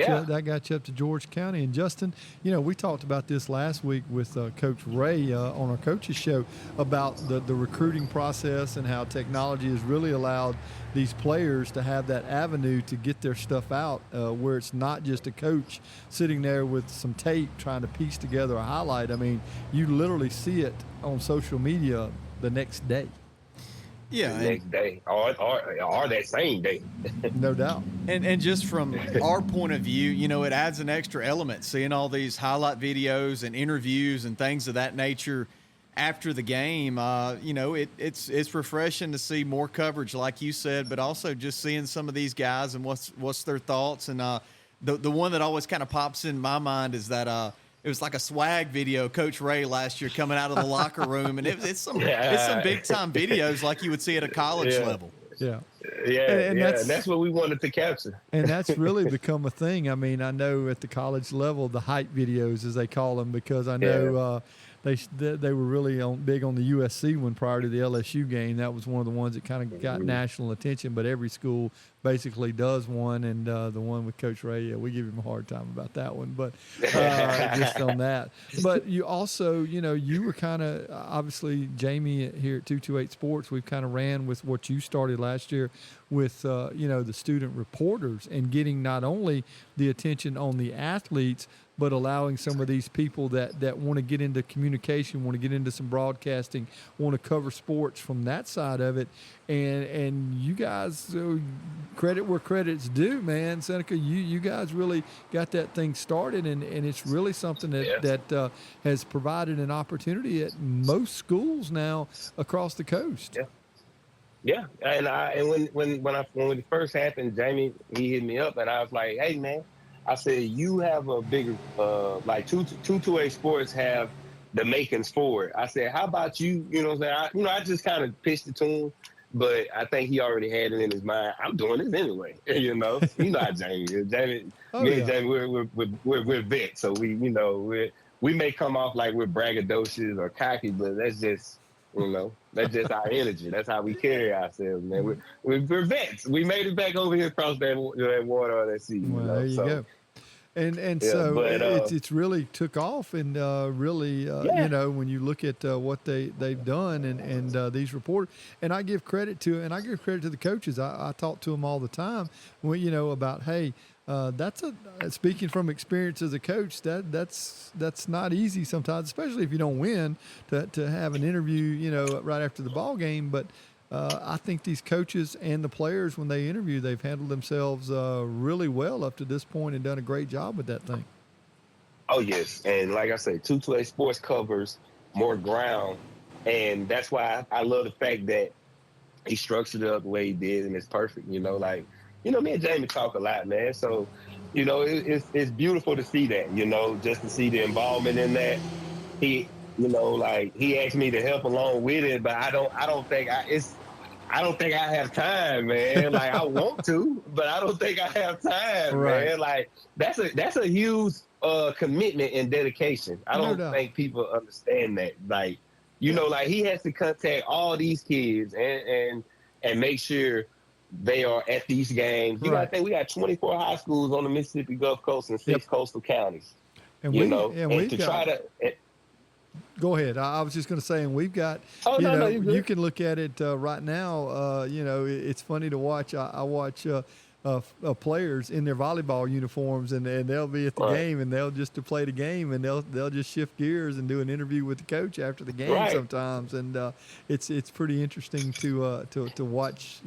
you up to George County. And Justin, we talked about this last week with Coach Ray on our coaches show about the recruiting process and how technology has really allowed these players to have that avenue to get their stuff out where it's not just a coach sitting there with some tape trying to piece together a highlight. I mean, you literally see it on social media the next day. Yeah, the next day or that same day. No doubt. And just from our point of view, it adds an extra element, seeing all these highlight videos and interviews and things of that nature after the game. It's refreshing to see more coverage, like you said, but also just seeing some of these guys and what's their thoughts. And the one that always kind of pops in my mind is that it was like a swag video, Coach Ray last year coming out of the locker room, and it's some big time videos like you would see at a college level. Yeah. And that's what we wanted to capture. And that's really become a thing. I mean, I know at the college level, the hype videos, as they call them, because I know they were really big on the USC one prior to the LSU game. That was one of the ones that kind of got national attention, but every school basically does one. And the one with Coach Ray, we give him a hard time about that one, but just on that. But you also, you were kind of, obviously, Jamie here at 228 Sports, we've kind of ran with what you started last year with, the student reporters and getting not only the attention on the athletes, but allowing some of these people that want to get into communication, want to get into some broadcasting, want to cover sports from that side of it. And you guys, credit where credit's due, man. Seneca, you guys really got that thing started, and it's really something that has provided an opportunity at most schools now across the coast. Yeah, and when it first happened, Jamie, he hit me up, and I was like, hey, man, I said, you have a bigger, like 228 Sports have the makings for it. I said, how about you? You know what I'm saying? I just kind of pitched it to him, but I think he already had it in his mind. I'm doing this anyway. You know how Jamie is. Jamie, me and Jamie, we're vets, so we may come off like we're braggadocious or cocky, but that's just that's just our energy. That's how we carry ourselves, man. We're vets. We made it back over here across that water or that sea. Well, there you go. And yeah, so but, it's really took off, and really when you look at what they've done and these reporters, and I give credit to the coaches. I talk to them all the time about, hey, speaking from experience as a coach, that's not easy sometimes, especially if you don't win, to have an interview right after the ball game. But I think these coaches and the players, when they interview, they've handled themselves really well up to this point and done a great job with that thing. Oh, yes. And like I say, 228 Sports covers more ground. And that's why I love the fact that he structured it up the way he did, and it's perfect. Me and Jamie talk a lot, man. So, it's beautiful to see that, just to see the involvement in that. He asked me to help along with it, but I don't think I have time, man. Like, I want to, but I don't think I have time, right. Man. Like, that's a huge commitment and dedication. I don't think people understand that. Like, like he has to contact all these kids and make sure they are at these games. You got to think we got 24 high schools on the Mississippi Gulf Coast and 6 coastal counties. And Go ahead. I was just going to say, and we've got, you can look at it right now. It's funny to watch. I watch players in their volleyball uniforms, and they'll be at the game, and they'll just to play the game, and they'll just shift gears and do an interview with the coach after the game sometimes, and it's pretty interesting to watch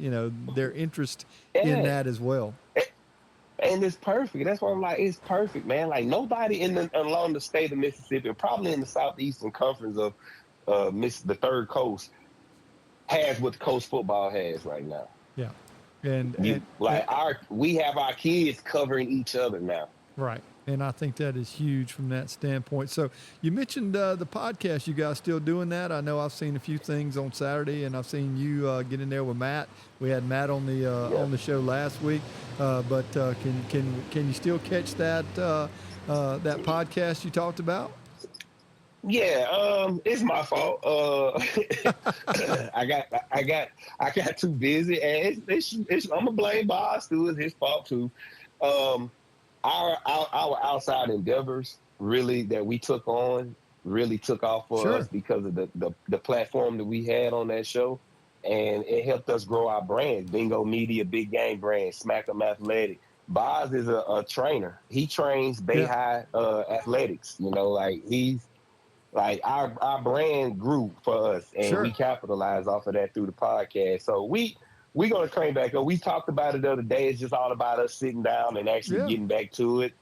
their interest in that as well. And it's perfect. That's why I'm like, it's perfect, man. Like, nobody along the state of Mississippi, probably in the southeastern conference of the third coast, has what the coast football has right now. Yeah, we have our kids covering each other now. Right, and I think that is huge from that standpoint. So you mentioned the podcast. You guys still doing that? I know I've seen a few things on Saturday, and I've seen you get in there with Matt. We had Matt on the show last week, but can you still catch that podcast you talked about? Yeah, it's my fault. I got too busy, and it's I'm gonna blame Boss too. It's his fault too. Our outside endeavors really that we took on really took off for us because of the platform that we had on that show, and it helped us grow our brand. Bingo Media, Big Game Brand, Smack 'em Athletic. Boz is a trainer. He trains Bay High athletics. He's like our brand grew for us, and we capitalized off of that through the podcast. So we're going to crank back up. We talked about it the other day. It's just all about us sitting down and actually getting back to it.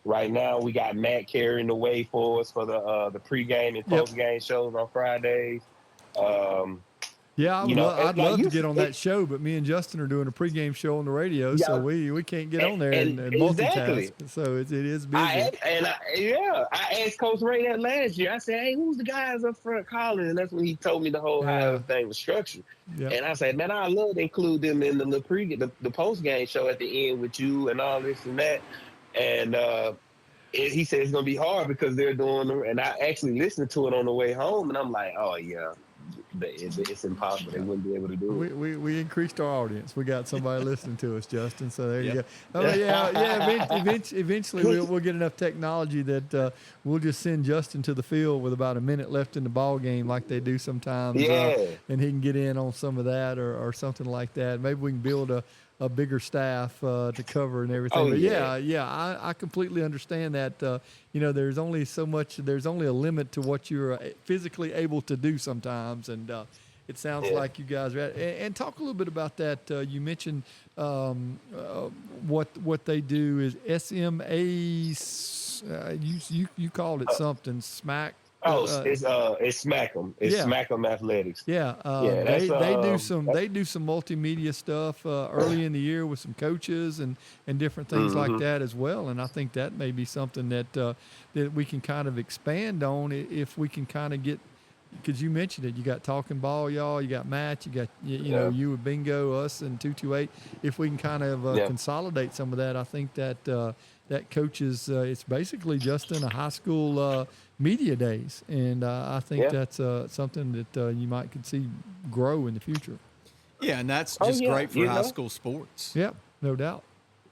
Right now, we got Matt carrying the way for us for the pregame and postgame shows on Fridays. I'd love to get on that show, but me and Justin are doing a pregame show on the radio, so we can't get on there and multitask. So it is busy. I asked Coach Ray that last year. I said, "Hey, who's the guys up front calling?" And that's when he told me the whole how everything was structured. Yep. And I said, "Man, I love to include them in the postgame show at the end with you and all this and that." And he said it's gonna be hard because they're doing them. And I actually listened to it on the way home, and I'm like, "Oh yeah." It's impossible. They wouldn't be able to do it. We increased our audience. We got somebody listening to us, Justin. So there you go. Oh, eventually we'll get enough technology that we'll just send Justin to the field with about a minute left in the ball game, like they do sometimes. And he can get in on some of that or something like that. Maybe we can build a bigger staff to cover and everything. I completely understand that. There's only so much. There's only a limit to what you're physically able to do sometimes, and it sounds like you guys are at. And talk a little bit about that. You mentioned what they do is SMA. You called it something smack. It's Smack 'em. It's Smack 'em Athletics. Yeah, they do some multimedia stuff early in the year with some coaches and different things like that as well. And I think that may be something that that we can kind of expand on if we can kind of get. Because you mentioned it, you got Talking Ball, y'all. You got Matt. You got you know you with Bingo, us, and 228. If we can kind of consolidate some of that, I think that that coaches. It's basically just in a high school media days, and I think that's something that you might could see grow in the future. Yeah, and that's just great for high school sports. Yep, no doubt.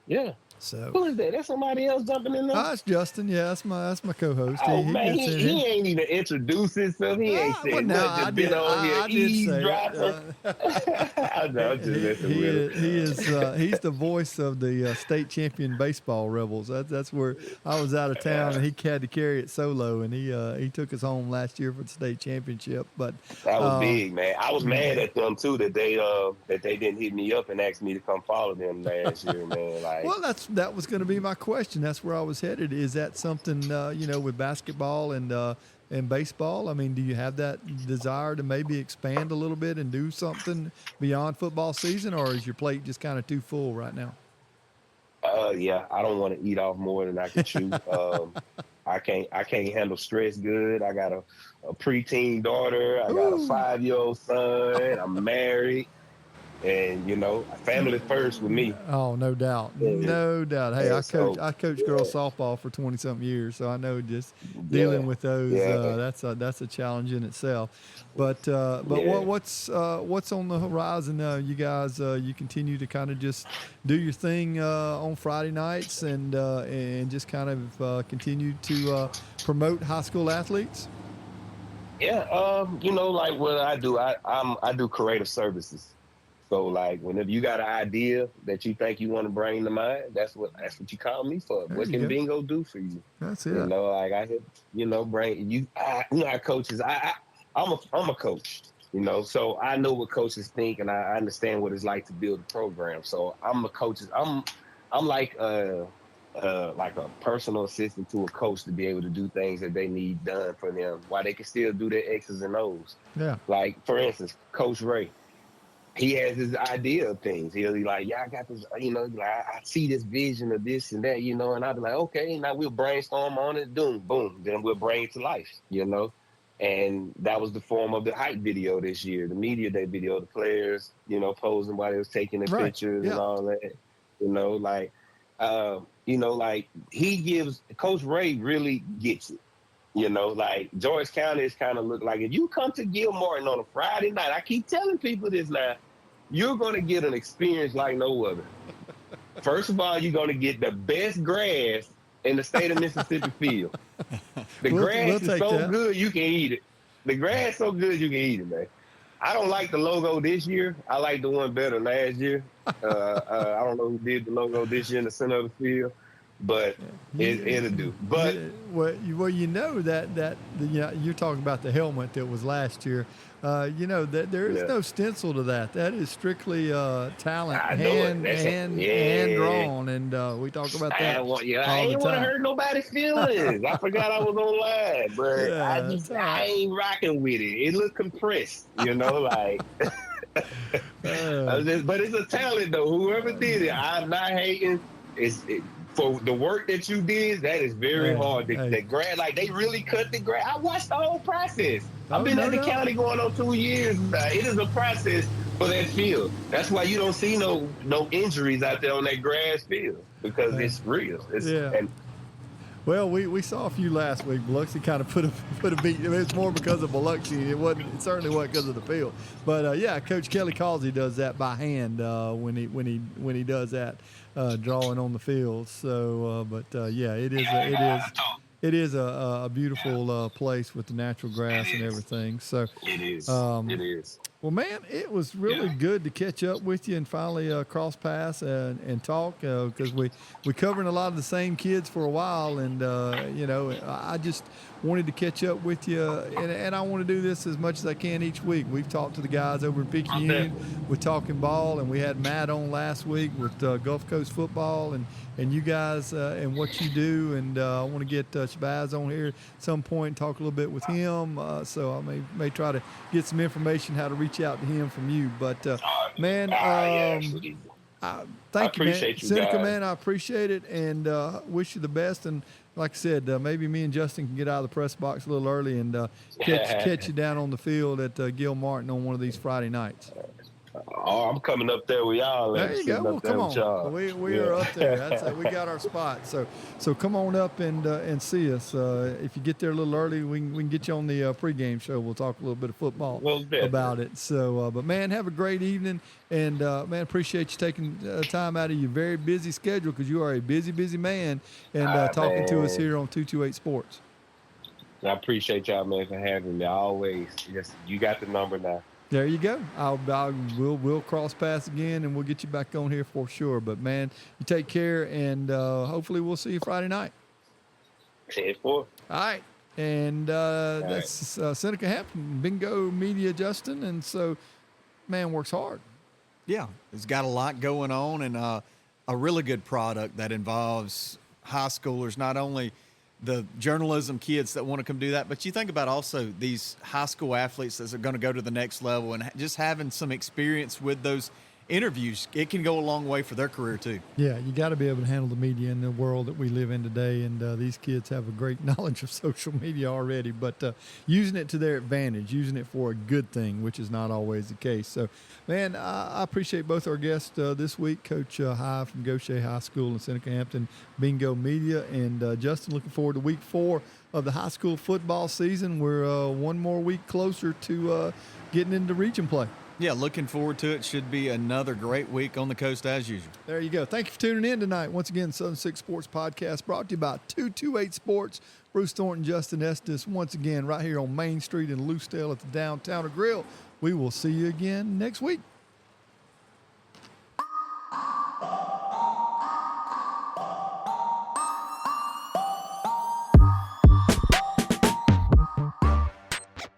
Yeah. So who is that? That's somebody else jumping in there. That's Justin. Yeah, that's my co-host. Oh man, he ain't even introduced himself. He ain't said nothing. Just been on here eavesdropping. I know, I'm just messing with him. He's the voice of the state champion baseball Rebels. That's where I was out of town and he had to carry it solo, and he took us home last year for the state championship. But that was big, man. I was mad at them too that they didn't hit me up and ask me to come follow them last year, man. Like, well, that was going to be my question. That's where I was headed. Is that something with basketball and baseball? I mean, do you have that desire to maybe expand a little bit and do something beyond football season, or is your plate just kind of too full right now? Yeah, I don't want to eat off more than I can chew. I can't handle stress good. I got a preteen daughter. I got a 5-year-old son. I'm married. And family first with me. Oh, no doubt, no doubt. Hey, I coached girls softball for 20-something years, so I know just dealing with those. That's a challenge in itself. But what's on the horizon? You guys, you continue to kind of just do your thing on Friday nights and just kind of continue to promote high school athletes. Yeah, like what I do. I do creative services. So, like, whenever you got an idea that you think you want to bring to mind, that's what you call me for. What can Bingo do for you? That's it. Like I said, bring you. Our coaches. I'm a coach. So I know what coaches think, and I understand what it's like to build a program. So I'm a coach. I'm like a personal assistant to a coach to be able to do things that they need done for them while they can still do their X's and O's. Yeah. Like, for instance, Coach Ray. He has his idea of things. He'll be like, I got this, I see this vision of this and that, and I'll be like, okay, now we'll brainstorm on it, boom, then we'll bring it to life, And that was the form of the hype video this year, the media day video, the players, posing while they was taking the pictures and all that, like he gives, Coach Ray really gets it. Like George County is kind of look like, if you come to Gilmartin on a Friday night, I keep telling people this now, you're going to get an experience like no other. First of all, you're going to get the best grass in the state of Mississippi field. The grass is so good, you can eat it. The grass so good, you can eat it, man. I don't like the logo this year. I like the one better last year. I don't know who did the logo this year in the center of the field. But it'll do. But that you're talking about the helmet that was last year. That there is no stencil to that. That is strictly talent, hand drawn, and we talk about that. I ain't want to hurt nobody's feelings. I forgot I was online, but I ain't rocking with it. It looked compressed, like. But it's a talent though. Whoever did it, I'm not hating. For the work that you did, that is very hard. The grass, like they really cut the grass. I watched the whole process. I've been at the county going on 2 years. It is a process for that field. That's why you don't see no injuries out there on that grass field because it's real. Well, we saw a few last week. Biloxi kind of put a beat. It's more because of Biloxi. It certainly wasn't because of the field. But Coach Kelly Causey does that by hand when he does that drawing on the field. So, it is a beautiful place with the natural grass and everything. So it is. It is. Well, man, it was really good to catch up with you and finally cross paths and talk because we covering a lot of the same kids for a while, and I just wanted to catch up with you, and I want to do this as much as I can each week. We've talked to the guys over at Pekin Union with Talking Ball, and we had Matt on last week with Gulf Coast football, and you guys and what you do, and I want to get Shabazz on here at some point and talk a little bit with him, so I may try to get some information how to reach out to him from you. But man, thank you, man. Seneca, man, I appreciate it, and wish you the best. And like I said, maybe me and Justin can get out of the press box a little early and catch you down on the field at Gil Martin on one of these Friday nights. Oh, I'm coming up there with y'all. There you go. Well, come on. We are up there. We got our spot. So come on up and see us. If you get there a little early, we can get you on the pregame show. We'll talk a little bit of football about it. So, but man, have a great evening, and man, appreciate you taking time out of your very busy schedule because you are a busy man, and talking to us here on 228 Sports. I appreciate y'all, man, for having me. Always. Yes, you got the number now. There you go. We'll cross paths again, and we'll get you back on here for sure. But man, you take care, and hopefully we'll see you Friday night. 10-4. All right, and that's Seneca Hampton, Bingo Media, Justin, and so man works hard. Yeah, it's got a lot going on, and a really good product that involves high schoolers, not only the journalism kids that want to come do that, but you think about also these high school athletes that are going to go to the next level, and just having some experience with those interviews, it can go a long way for their career too. Yeah, you got to be able to handle the media in the world that we live in today, and these kids have a great knowledge of social media already, but using it to their advantage, using it for a good thing, which is not always the case. So, man, I appreciate both our guests this week, Coach High from Gautier High School and Seneca Hampton Bingo Media, and Justin, looking forward to week 4 of the high school football season. We're one more week closer to getting into region play. Yeah, looking forward to it. Should be another great week on the coast as usual. There you go. Thank you for tuning in tonight. Once again, Southern Six Sports Podcast brought to you by 228 Sports. Bruce Thornton, Justin Estes, once again right here on Main Street in Lucedale at the Downtown Grill. We will see you again next week.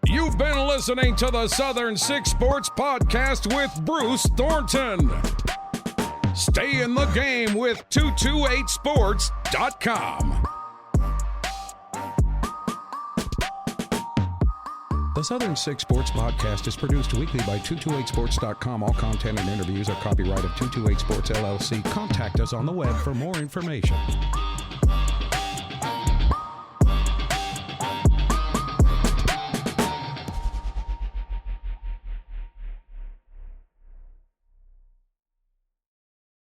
You've been listening to the Southern Six Sports Podcast with Bruce Thornton. Stay in the game with 228sports.com. The Southern Six Sports Podcast is produced weekly by 228sports.com. All content and interviews are copyright of 228 Sports LLC. Contact us on the web for more information.